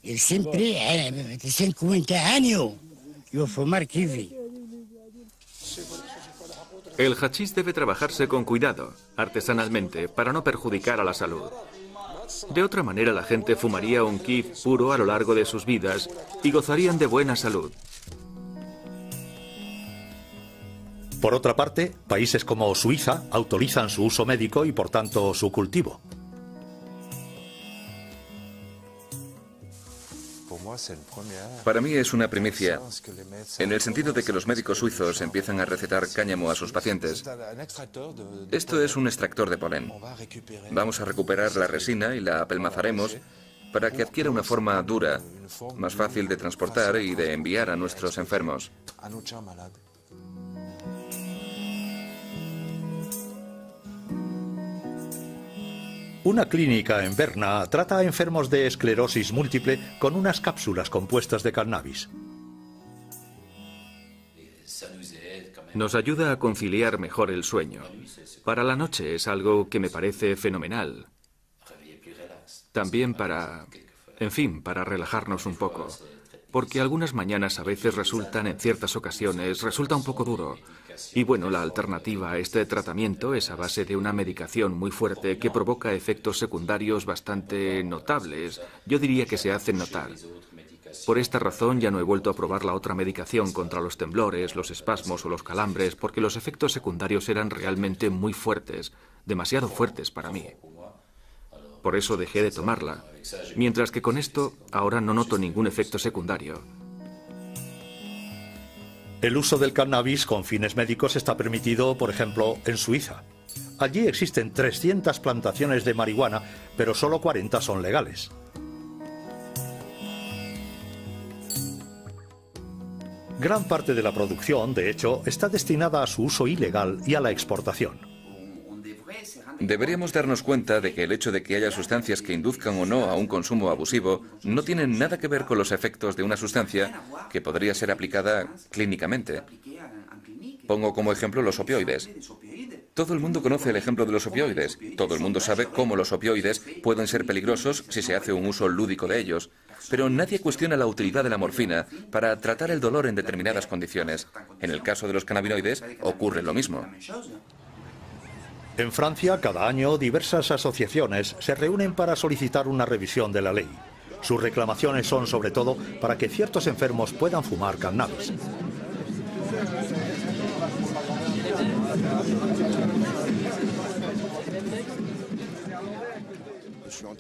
Y siempre, 50 años, yo fumar kifi. El hachís debe trabajarse con cuidado, artesanalmente, para no perjudicar a la salud. De otra manera, la gente fumaría un kif puro a lo largo de sus vidas y gozarían de buena salud. Por otra parte, países como Suiza autorizan su uso médico y, por tanto, su cultivo. Para mí es una primicia, en el sentido de que los médicos suizos empiezan a recetar cáñamo a sus pacientes. Esto es un extractor de polen. Vamos a recuperar la resina y la apelmazaremos para que adquiera una forma dura, más fácil de transportar y de enviar a nuestros enfermos. Una clínica en Berna trata a enfermos de esclerosis múltiple con unas cápsulas compuestas de cannabis. Nos ayuda a conciliar mejor el sueño. Para la noche es algo que me parece fenomenal. También para relajarnos un poco. Porque algunas mañanas a veces en ciertas ocasiones, resulta un poco duro. Y bueno, la alternativa a este tratamiento es a base de una medicación muy fuerte que provoca efectos secundarios bastante notables. Yo diría que se hacen notar. Por esta razón ya no he vuelto a probar la otra medicación contra los temblores, los espasmos o los calambres, porque los efectos secundarios eran realmente muy fuertes, demasiado fuertes para mí. Por eso dejé de tomarla, mientras que con esto ahora no noto ningún efecto secundario. El uso del cannabis con fines médicos está permitido, por ejemplo, en Suiza. Allí existen 300 plantaciones de marihuana, pero solo 40 son legales. Gran parte de la producción, de hecho, está destinada a su uso ilegal y a la exportación. Deberíamos darnos cuenta de que el hecho de que haya sustancias que induzcan o no a un consumo abusivo no tiene nada que ver con los efectos de una sustancia que podría ser aplicada clínicamente. Pongo como ejemplo los opioides. Todo el mundo conoce el ejemplo de los opioides. Todo el mundo sabe cómo los opioides pueden ser peligrosos si se hace un uso lúdico de ellos. Pero nadie cuestiona la utilidad de la morfina para tratar el dolor en determinadas condiciones. En el caso de los cannabinoides ocurre lo mismo. En Francia, cada año, diversas asociaciones se reúnen para solicitar una revisión de la ley. Sus reclamaciones son, sobre todo, para que ciertos enfermos puedan fumar cannabis.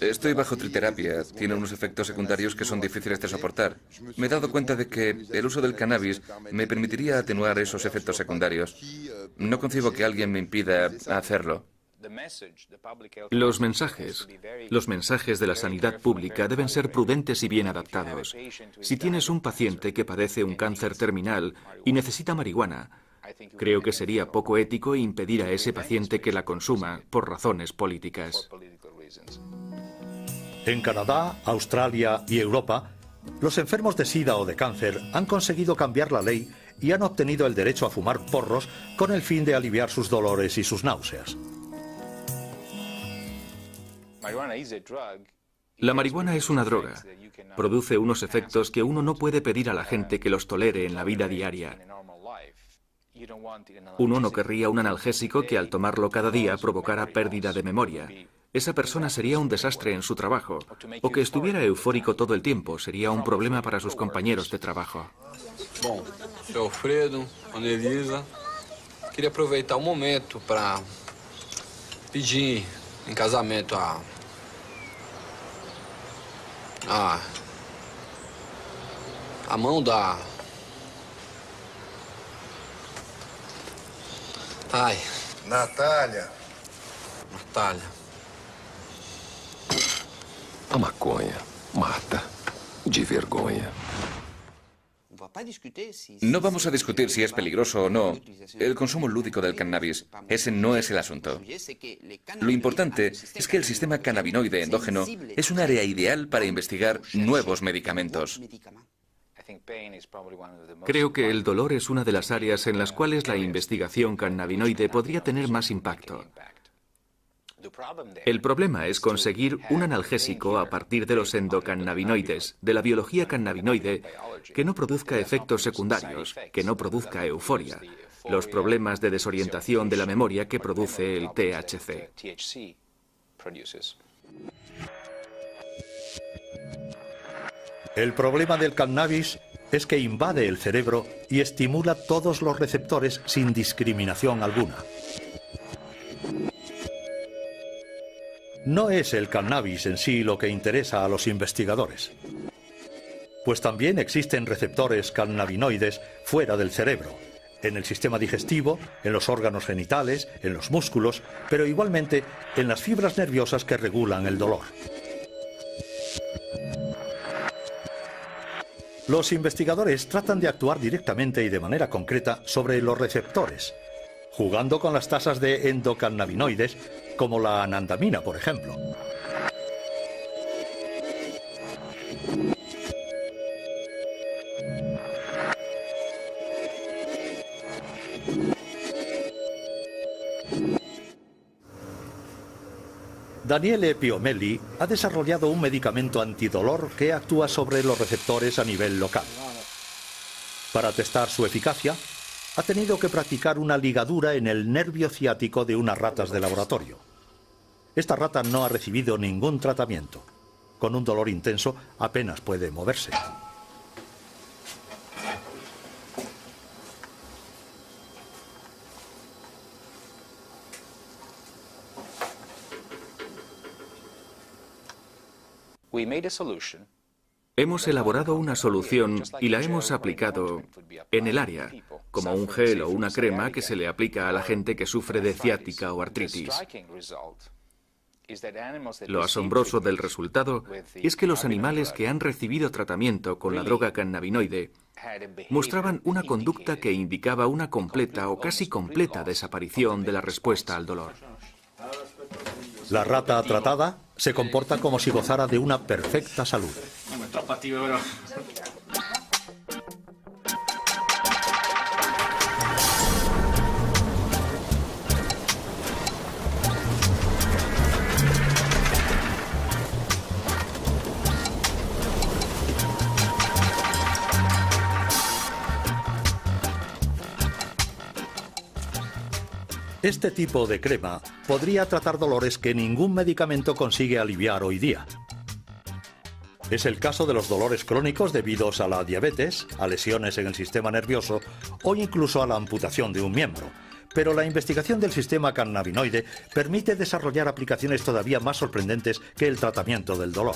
Estoy bajo triterapia. Tiene unos efectos secundarios que son difíciles de soportar. Me he dado cuenta de que el uso del cannabis me permitiría atenuar esos efectos secundarios. No concibo que alguien me impida hacerlo. Los mensajes de la sanidad pública deben ser prudentes y bien adaptados. Si tienes un paciente que padece un cáncer terminal y necesita marihuana, creo que sería poco ético impedir a ese paciente que la consuma por razones políticas. En Canadá, Australia y Europa, los enfermos de SIDA o de cáncer han conseguido cambiar la ley y han obtenido el derecho a fumar porros con el fin de aliviar sus dolores y sus náuseas. La marihuana es una droga. Produce unos efectos que uno no puede pedir a la gente que los tolere en la vida diaria. Uno no querría un analgésico que al tomarlo cada día provocara pérdida de memoria. Esa persona sería un desastre en su trabajo. O que estuviera eufórico todo el tiempo sería un problema para sus compañeros de trabajo. Bom, seu Alfredo, Annelisa, queria aproveitar um momento para pedir em casamento a mão da... Ai. Natália. Natália. A maconha mata de vergonha. No vamos a discutir si es peligroso o no el consumo lúdico del cannabis. Ese no es el asunto. Lo importante es que el sistema cannabinoide endógeno es un área ideal para investigar nuevos medicamentos. Creo que el dolor es una de las áreas en las cuales la investigación cannabinoide podría tener más impacto. El problema es conseguir un analgésico a partir de los endocannabinoides, de la biología cannabinoide, que no produzca efectos secundarios, que no produzca euforia, los problemas de desorientación de la memoria que produce el THC. El problema del cannabis es que invade el cerebro y estimula todos los receptores sin discriminación alguna. No es el cannabis en sí lo que interesa a los investigadores, pues también existen receptores cannabinoides fuera del cerebro, en el sistema digestivo, en los órganos genitales, en los músculos, pero igualmente en las fibras nerviosas que regulan el dolor. Los investigadores tratan de actuar directamente y de manera concreta sobre los receptores, jugando con las tasas de endocannabinoides, como la anandamina, por ejemplo. Daniele Piomelli ha desarrollado un medicamento antidolor que actúa sobre los receptores a nivel local. Para testar su eficacia, ha tenido que practicar una ligadura en el nervio ciático de unas ratas de laboratorio. Esta rata no ha recibido ningún tratamiento. Con un dolor intenso apenas puede moverse. Hemos elaborado una solución y la hemos aplicado en el área, como un gel o una crema que se le aplica a la gente que sufre de ciática o artritis. Lo asombroso del resultado es que los animales que han recibido tratamiento con la droga cannabinoide mostraban una conducta que indicaba una completa o casi completa desaparición de la respuesta al dolor. La rata tratada se comporta como si gozara de una perfecta salud. Este tipo de crema podría tratar dolores que ningún medicamento consigue aliviar hoy día. Es el caso de los dolores crónicos debidos a la diabetes, a lesiones en el sistema nervioso o incluso a la amputación de un miembro. pero la investigación del sistema cannabinoide permite desarrollar aplicaciones todavía más sorprendentes que el tratamiento del dolor.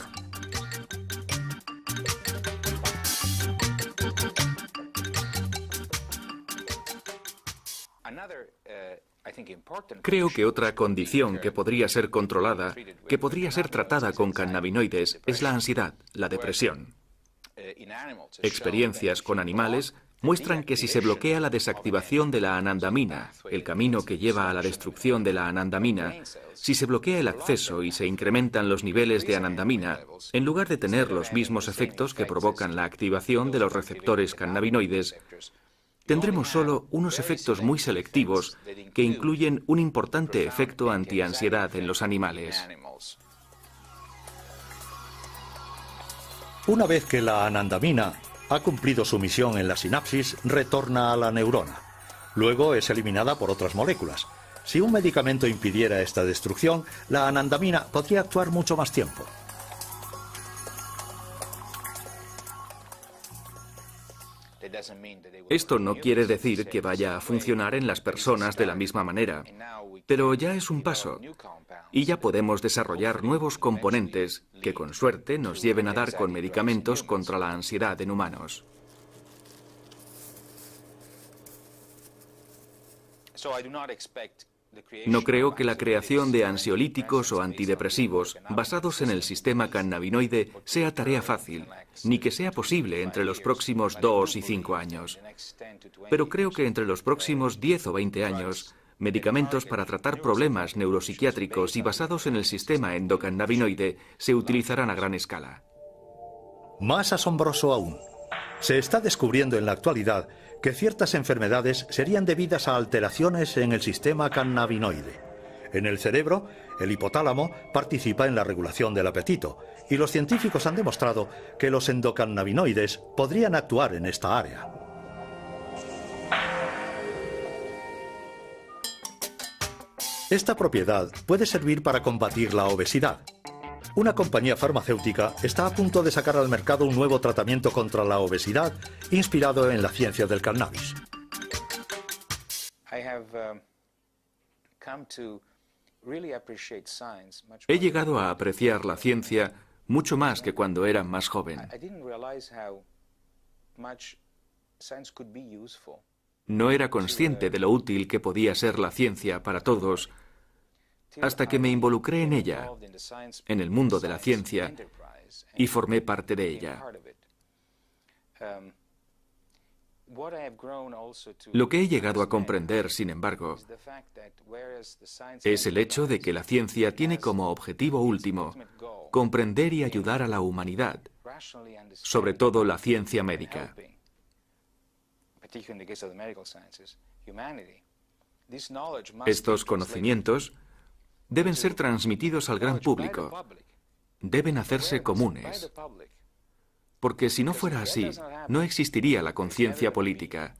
Creo que otra condición que podría ser controlada, que podría ser tratada con cannabinoides, es la ansiedad, la depresión. Experiencias con animales muestran que si se bloquea la desactivación de la anandamina, el camino que lleva a la destrucción de la anandamina, si se bloquea el acceso y se incrementan los niveles de anandamina, en lugar de tener los mismos efectos que provocan la activación de los receptores cannabinoides, tendremos solo unos efectos muy selectivos que incluyen un importante efecto antiansiedad en los animales. Una vez que la anandamina ha cumplido su misión en la sinapsis, retorna a la neurona. Luego es eliminada por otras moléculas. Si un medicamento impidiera esta destrucción, la anandamina podría actuar mucho más tiempo. Esto no quiere decir que vaya a funcionar en las personas de la misma manera, pero ya es un paso, y ya podemos desarrollar nuevos componentes que con suerte nos lleven a dar con medicamentos contra la ansiedad en humanos. No creo que la creación de ansiolíticos o antidepresivos basados en el sistema cannabinoide sea tarea fácil, ni que sea posible entre los próximos 2 y 5 años. Pero creo que entre los próximos 10 o 20 años, medicamentos para tratar problemas neuropsiquiátricos y basados en el sistema endocannabinoide se utilizarán a gran escala. Más asombroso aún, se está descubriendo en la actualidad que ciertas enfermedades serían debidas a alteraciones en el sistema cannabinoide. En el cerebro, el hipotálamo participa en la regulación del apetito, y los científicos han demostrado que los endocannabinoides podrían actuar en esta área. Esta propiedad puede servir para combatir la obesidad. Una compañía farmacéutica está a punto de sacar al mercado un nuevo tratamiento contra la obesidad inspirado en la ciencia del cannabis. He llegado a apreciar la ciencia mucho más que cuando era más joven. No era consciente de lo útil que podía ser la ciencia para todos, hasta que me involucré en ella, en el mundo de la ciencia, y formé parte de ella. Lo que he llegado a comprender, sin embargo, es el hecho de que la ciencia tiene como objetivo último comprender y ayudar a la humanidad, sobre todo la ciencia médica. Estos conocimientos deben ser transmitidos al gran público, deben hacerse comunes, porque si no fuera así, no existiría la conciencia política,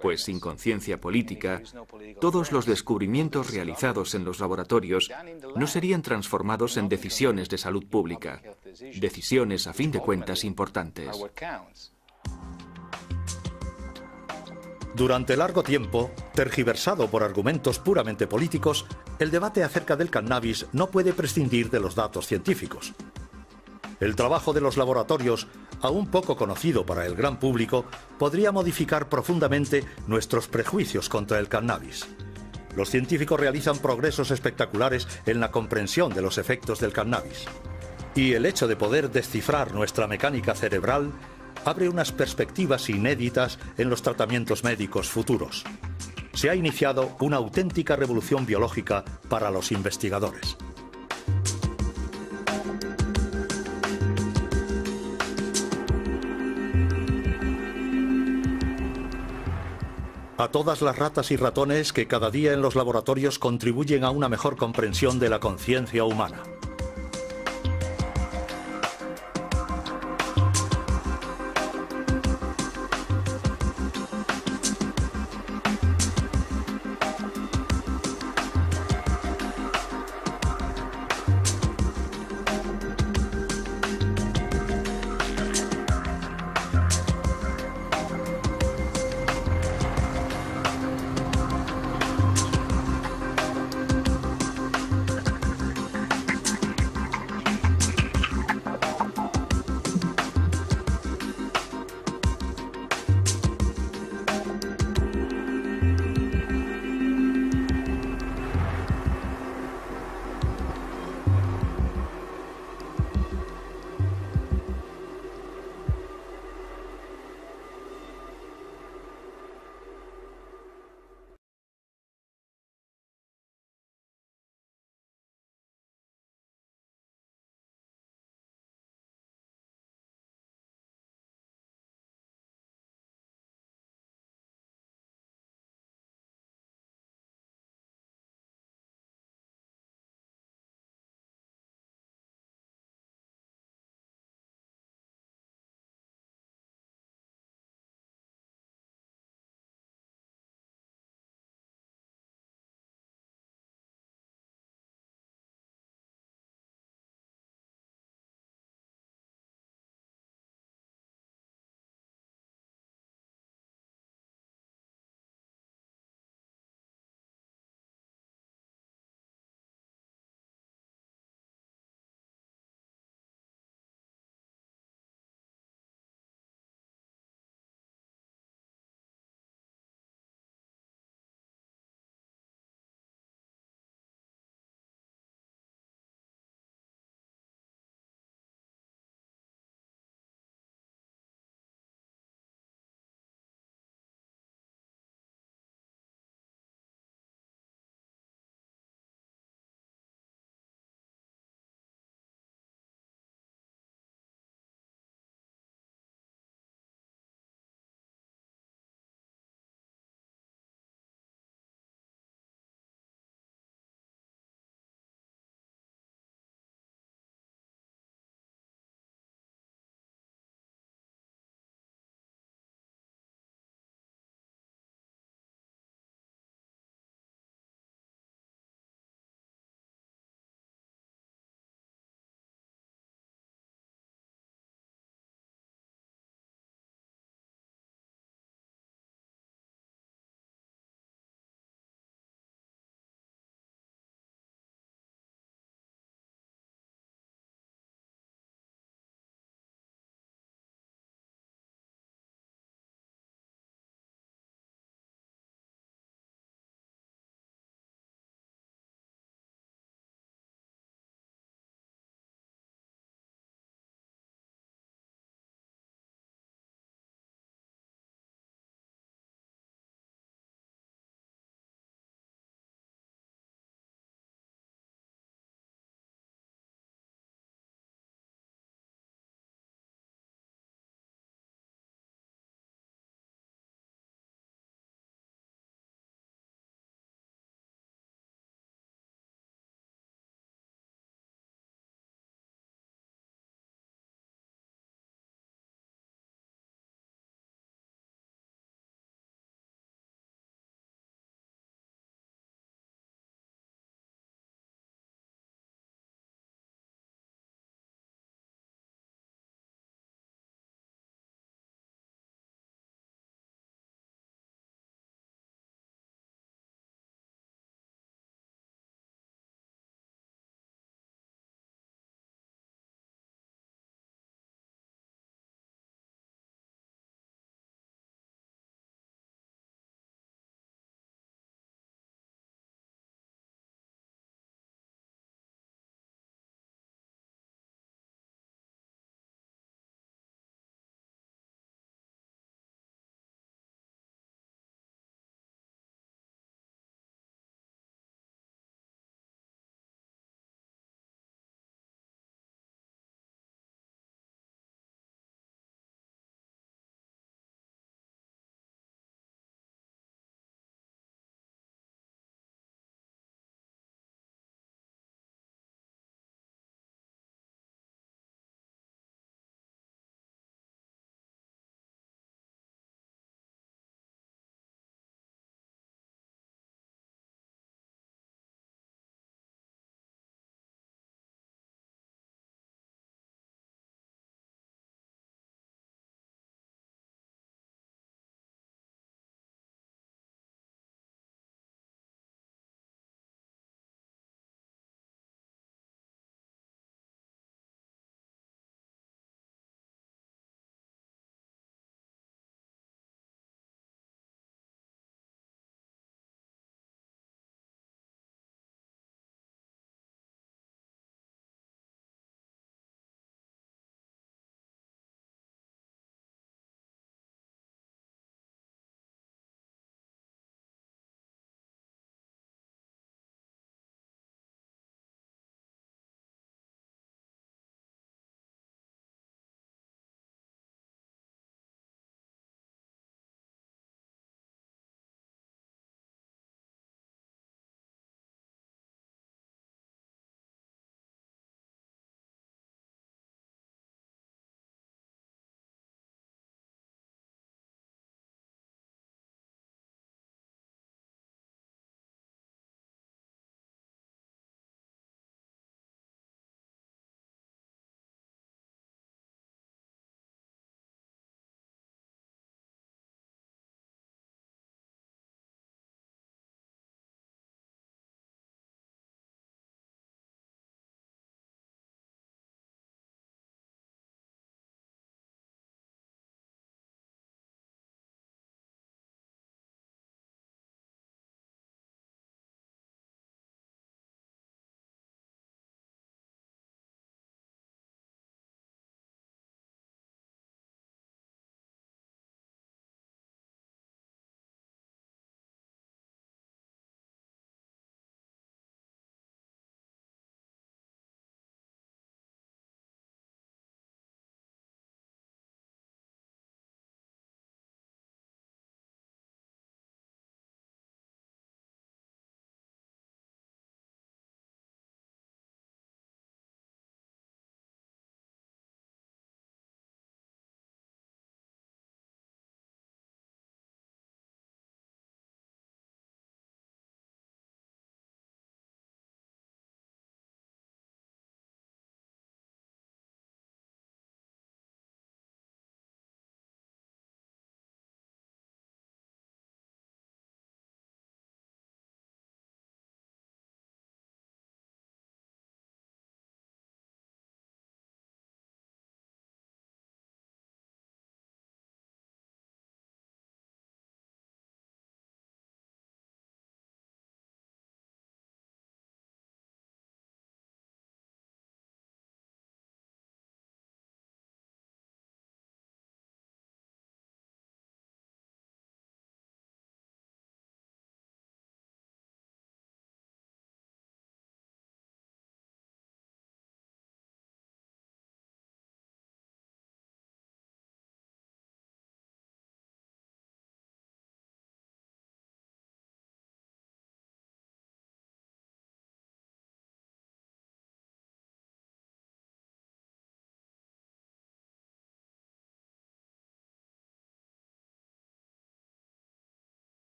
pues sin conciencia política, todos los descubrimientos realizados en los laboratorios no serían transformados en decisiones de salud pública, decisiones a fin de cuentas importantes. Durante largo tiempo, tergiversado por argumentos puramente políticos, el debate acerca del cannabis no puede prescindir de los datos científicos. El trabajo de los laboratorios, aún poco conocido para el gran público, podría modificar profundamente nuestros prejuicios contra el cannabis. Los científicos realizan progresos espectaculares en la comprensión de los efectos del cannabis. Y el hecho de poder descifrar nuestra mecánica cerebral abre unas perspectivas inéditas en los tratamientos médicos futuros. Se ha iniciado una auténtica revolución biológica para los investigadores. A todas las ratas y ratones que cada día en los laboratorios contribuyen a una mejor comprensión de la conciencia humana.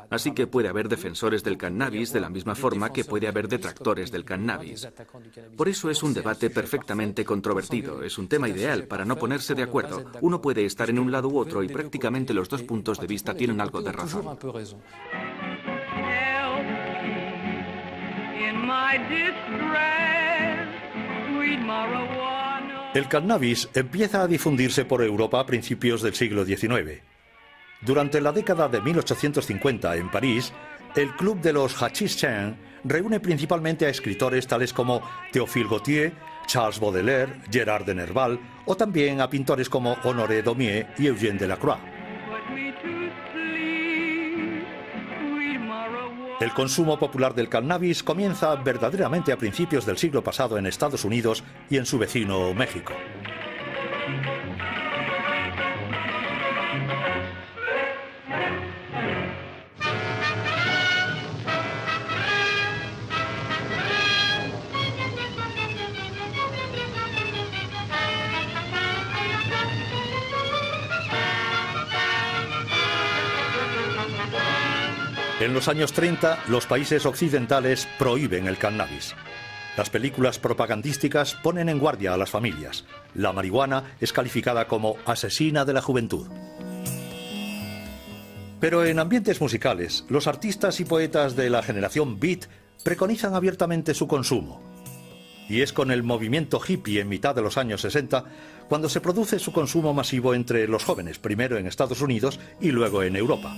Así que puede haber defensores del cannabis de la misma forma que puede haber detractores del cannabis. Por eso es un debate perfectamente controvertido. Es un tema ideal para no ponerse de acuerdo. Uno puede estar en un lado u otro y prácticamente los dos puntos de vista tienen algo de razón. El cannabis empieza a difundirse por Europa a principios del siglo XIX. Durante la década de 1850, en París, el Club de los Hachís-Chen reúne principalmente a escritores tales como Théophile Gautier, Charles Baudelaire, Gérard de Nerval, o también a pintores como Honoré Daumier y Eugène Delacroix. El consumo popular del cannabis comienza verdaderamente a principios del siglo pasado en Estados Unidos y en su vecino México. En los años 30, los países occidentales prohíben el cannabis. Las películas propagandísticas ponen en guardia a las familias. La marihuana es calificada como asesina de la juventud. Pero en ambientes musicales, los artistas y poetas de la generación beat preconizan abiertamente su consumo. Y es con el movimiento hippie en mitad de los años 60 cuando se produce su consumo masivo entre los jóvenes, primero en Estados Unidos y luego en Europa.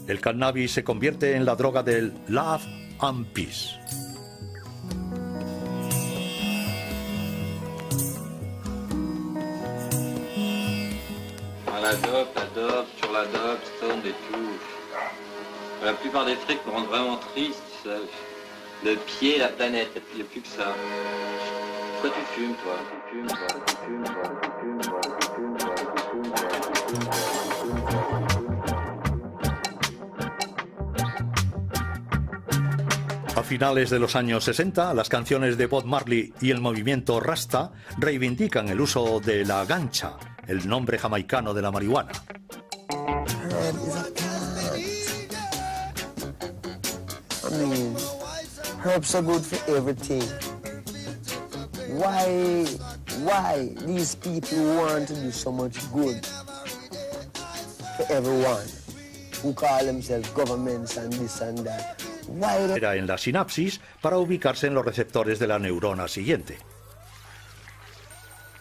El cannabis se convierte en la droga del love and peace. La dope, sur la dope, stone et tout. La plupart des trucs me rendent vraiment triste, ça. Le pied, la planète, et puis il n'y a plus que ça. Pourquoi tu fumes, toi? Tu fumes, toi, tu fumes, toi, tu fumes, toi, tu fumes, toi, tu fumes, toi, tu fumes, toi. A finales de los años 60, las canciones de Bob Marley y el movimiento Rasta reivindican el uso de la gancha, el nombre jamaicano de la marihuana. Herbs are good for everything. Why these people want to do so much good for everyone who call themselves governments and this and that? Era en la sinapsis para ubicarse en los receptores de la neurona siguiente.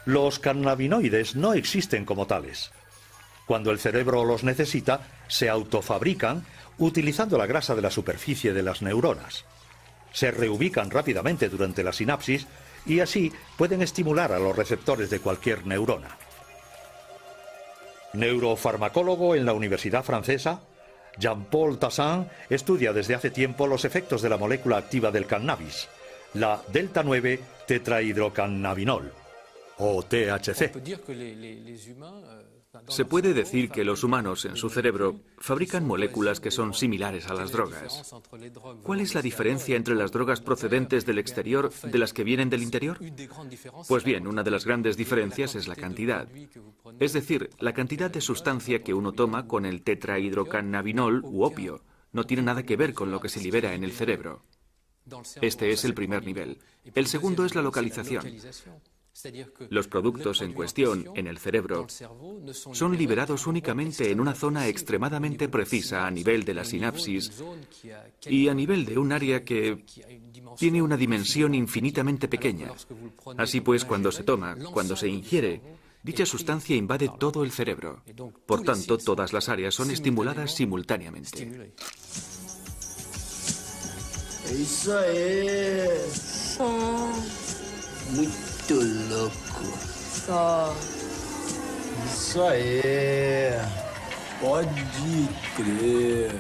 Los cannabinoides no existen como tales. Cuando el cerebro los necesita, se autofabrican utilizando la grasa de la superficie de las neuronas. Se reubican rápidamente durante la sinapsis y así pueden estimular a los receptores de cualquier neurona. Neurofarmacólogo en la Universidad Francesa, Jean-Paul Tassin estudia desde hace tiempo los efectos de la molécula activa del cannabis, la delta-9 tetrahidrocannabinol, o THC. Se puede decir que los humanos en su cerebro fabrican moléculas que son similares a las drogas. ¿Cuál es la diferencia entre las drogas procedentes del exterior de las que vienen del interior? Pues bien, una de las grandes diferencias es la cantidad. Es decir, la cantidad de sustancia que uno toma con el tetrahidrocannabinol u opio no tiene nada que ver con lo que se libera en el cerebro. Este es el primer nivel. El segundo es la localización. Los productos en cuestión, en el cerebro, son liberados únicamente en una zona extremadamente precisa a nivel de la sinapsis y a nivel de un área que tiene una dimensión infinitamente pequeña. Así pues, cuando se toma, cuando se ingiere, dicha sustancia invade todo el cerebro. Por tanto, todas las áreas son estimuladas simultáneamente. Eso es muy louco. Isso aí. Pode crer.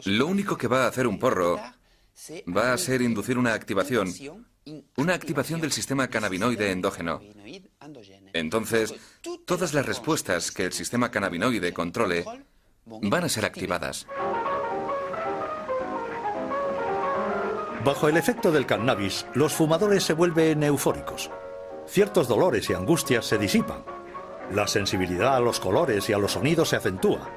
Lo único que va a hacer un porro va a ser inducir una activación del sistema cannabinoide endógeno. Entonces, todas las respuestas que el sistema cannabinoide controle van a ser activadas. Bajo el efecto del cannabis, los fumadores se vuelven eufóricos. Ciertos dolores y angustias se disipan. La sensibilidad a los colores y a los sonidos se acentúa.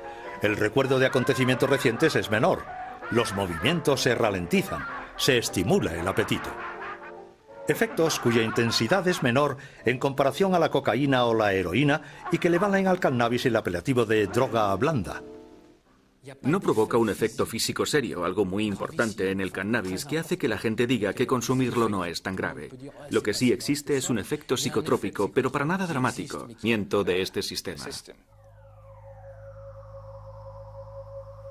El recuerdo de acontecimientos recientes es menor. Los movimientos se ralentizan. Se estimula el apetito. Efectos cuya intensidad es menor en comparación a la cocaína o la heroína y que le valen al cannabis el apelativo de droga blanda. No provoca un efecto físico serio, algo muy importante en el cannabis que hace que la gente diga que consumirlo no es tan grave. Lo que sí existe es un efecto psicotrópico, pero para nada dramático, de este sistema.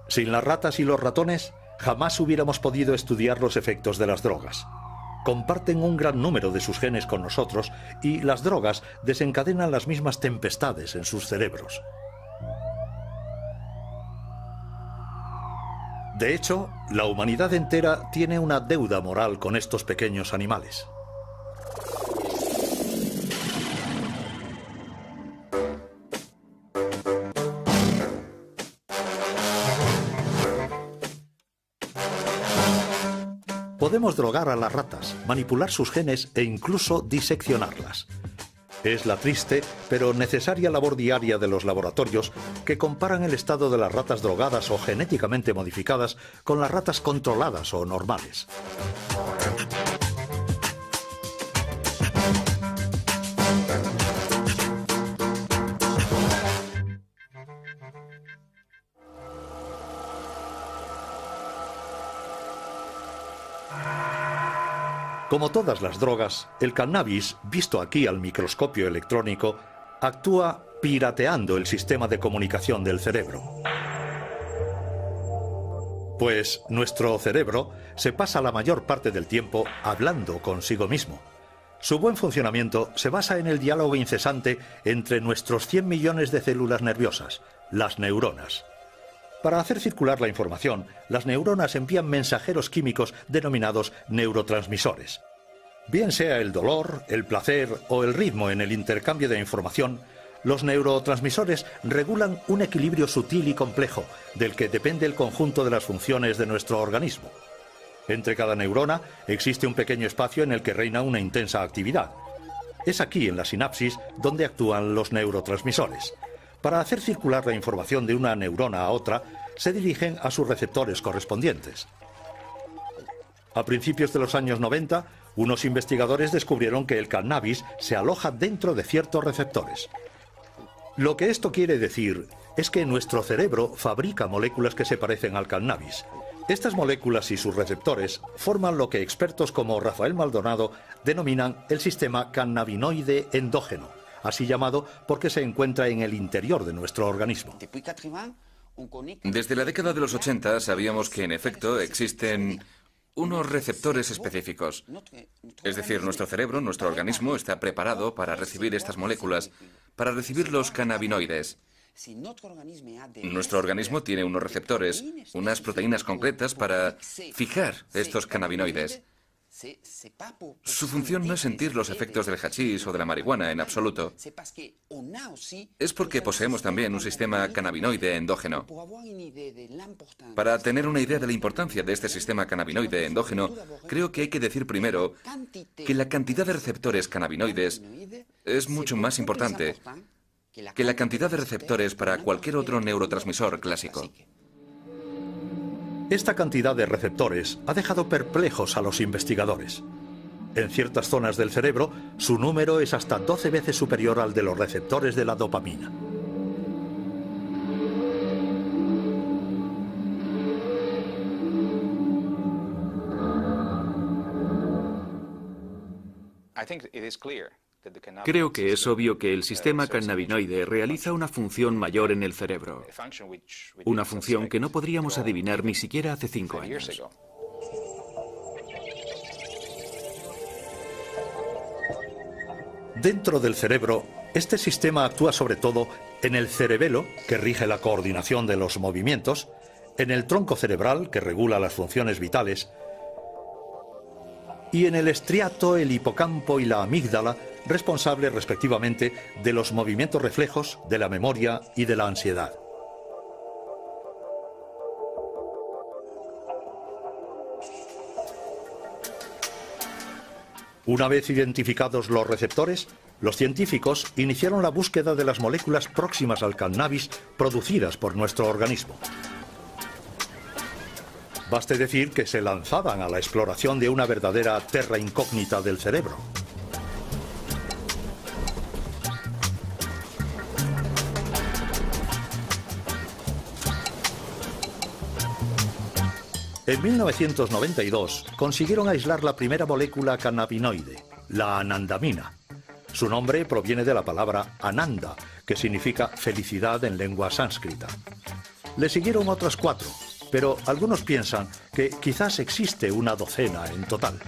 Sin las ratas y los ratones, jamás hubiéramos podido estudiar los efectos de las drogas. Comparten un gran número de sus genes con nosotros y las drogas desencadenan las mismas tempestades en sus cerebros. De hecho, la humanidad entera tiene una deuda moral con estos pequeños animales. Podemos drogar a las ratas, manipular sus genes e incluso diseccionarlas. Es la triste pero necesaria labor diaria de los laboratorios que comparan el estado de las ratas drogadas o genéticamente modificadas con las ratas controladas o normales. Como todas las drogas, el cannabis, visto aquí al microscopio electrónico, actúa pirateando el sistema de comunicación del cerebro. Pues nuestro cerebro se pasa la mayor parte del tiempo hablando consigo mismo. Su buen funcionamiento se basa en el diálogo incesante entre nuestros 100 millones de células nerviosas, las neuronas. Para hacer circular la información, las neuronas envían mensajeros químicos denominados neurotransmisores. Bien sea el dolor, el placer o el ritmo en el intercambio de información, los neurotransmisores regulan un equilibrio sutil y complejo del que depende el conjunto de las funciones de nuestro organismo. Entre cada neurona existe un pequeño espacio en el que reina una intensa actividad. Es aquí, en la sinapsis, donde actúan los neurotransmisores. Para hacer circular la información de una neurona a otra, se dirigen a sus receptores correspondientes. A principios de los años 90, unos investigadores descubrieron que el cannabis se aloja dentro de ciertos receptores. Lo que esto quiere decir es que nuestro cerebro fabrica moléculas que se parecen al cannabis. Estas moléculas y sus receptores forman lo que expertos como Rafael Maldonado denominan el sistema cannabinoide endógeno, así llamado porque se encuentra en el interior de nuestro organismo. Desde la década de los 80 sabíamos que en efecto existen unos receptores específicos. Es decir, nuestro cerebro, nuestro organismo, está preparado para recibir estas moléculas, para recibir los cannabinoides. Nuestro organismo tiene unos receptores, unas proteínas concretas para fijar estos cannabinoides. Su función no es sentir los efectos del hachís o de la marihuana en absoluto. Es porque poseemos también un sistema cannabinoide endógeno. Para tener una idea de la importancia de este sistema cannabinoide endógeno, creo que hay que decir primero que la cantidad de receptores cannabinoides es mucho más importante que la cantidad de receptores para cualquier otro neurotransmisor clásico. Esta cantidad de receptores ha dejado perplejos a los investigadores. En ciertas zonas del cerebro, su número es hasta 12 veces superior al de los receptores de la dopamina. Creo que es obvio que el sistema cannabinoide realiza una función mayor en el cerebro. Una función que no podríamos adivinar ni siquiera hace 5 años. Dentro del cerebro, este sistema actúa sobre todo en el cerebelo, que rige la coordinación de los movimientos, en el tronco cerebral, que regula las funciones vitales, y en el estriato, el hipocampo y la amígdala, responsables respectivamente de los movimientos reflejos, de la memoria y de la ansiedad. Una vez identificados los receptores, los científicos iniciaron la búsqueda de las moléculas próximas al cannabis producidas por nuestro organismo. Baste decir que se lanzaban a la exploración de una verdadera terra incógnita del cerebro. En 1992 consiguieron aislar la primera molécula cannabinoide, la anandamina. Su nombre proviene de la palabra ananda, que significa felicidad en lengua sánscrita. Le siguieron otras 4, pero algunos piensan que quizás existe una docena en total.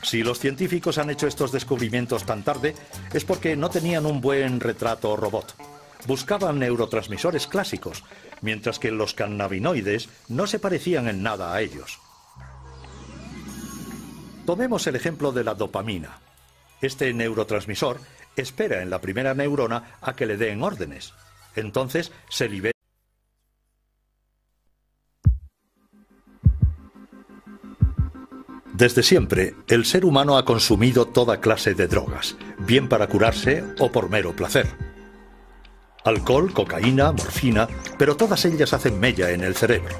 Si los científicos han hecho estos descubrimientos tan tarde, es porque no tenían un buen retrato robot. Buscaban neurotransmisores clásicos, mientras que los cannabinoides no se parecían en nada a ellos. Tomemos el ejemplo de la dopamina. Este neurotransmisor espera en la primera neurona a que le den órdenes. Entonces se libera. Desde siempre, el ser humano ha consumido toda clase de drogas, bien para curarse o por mero placer. Alcohol, cocaína, morfina, pero todas ellas hacen mella en el cerebro.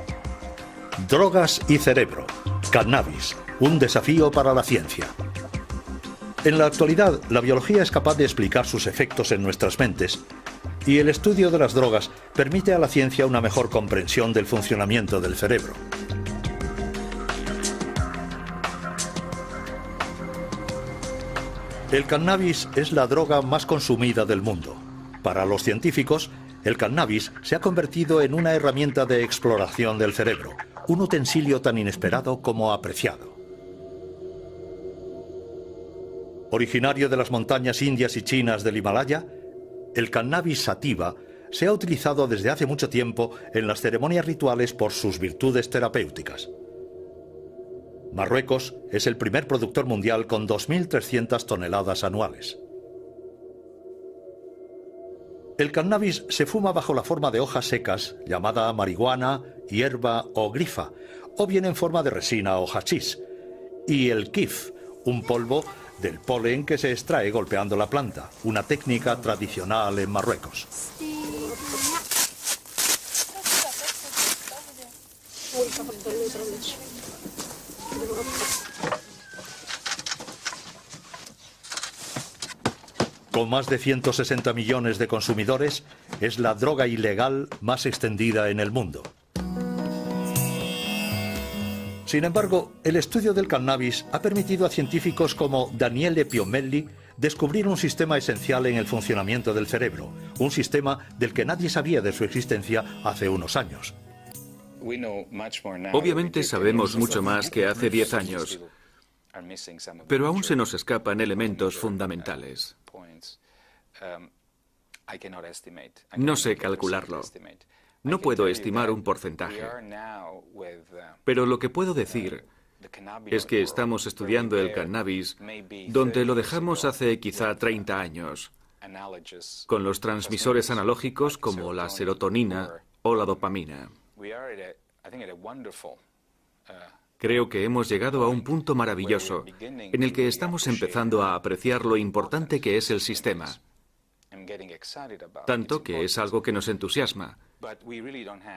Drogas y cerebro. Cannabis, un desafío para la ciencia. En la actualidad, la biología es capaz de explicar sus efectos en nuestras mentes, y el estudio de las drogas permite a la ciencia una mejor comprensión del funcionamiento del cerebro. El cannabis es la droga más consumida del mundo. Para los científicos, el cannabis se ha convertido en una herramienta de exploración del cerebro, un utensilio tan inesperado como apreciado. Originario de las montañas indias y chinas del Himalaya, el cannabis sativa se ha utilizado desde hace mucho tiempo en las ceremonias rituales por sus virtudes terapéuticas. Marruecos es el primer productor mundial con 2.300 toneladas anuales. El cannabis se fuma bajo la forma de hojas secas, llamada marihuana, hierba o grifa, o bien en forma de resina o hachís, y el kif, un polvo del polen que se extrae golpeando la planta, una técnica tradicional en Marruecos. Con más de 160 millones de consumidores, es la droga ilegal más extendida en el mundo. Sin embargo, el estudio del cannabis ha permitido a científicos como Daniele Piomelli descubrir un sistema esencial en el funcionamiento del cerebro, un sistema del que nadie sabía de su existencia hace unos años. Obviamente sabemos mucho más que hace 10 años, pero aún se nos escapan elementos fundamentales. No sé calcularlo. No puedo estimar un porcentaje. Pero lo que puedo decir es que estamos estudiando el cannabis donde lo dejamos hace quizá 30 años, con los transmisores analógicos como la serotonina o la dopamina. Creo que hemos llegado a un punto maravilloso en el que estamos empezando a apreciar lo importante que es el sistema. Tanto que es algo que nos entusiasma.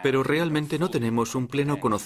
Pero realmente no tenemos un pleno conocimiento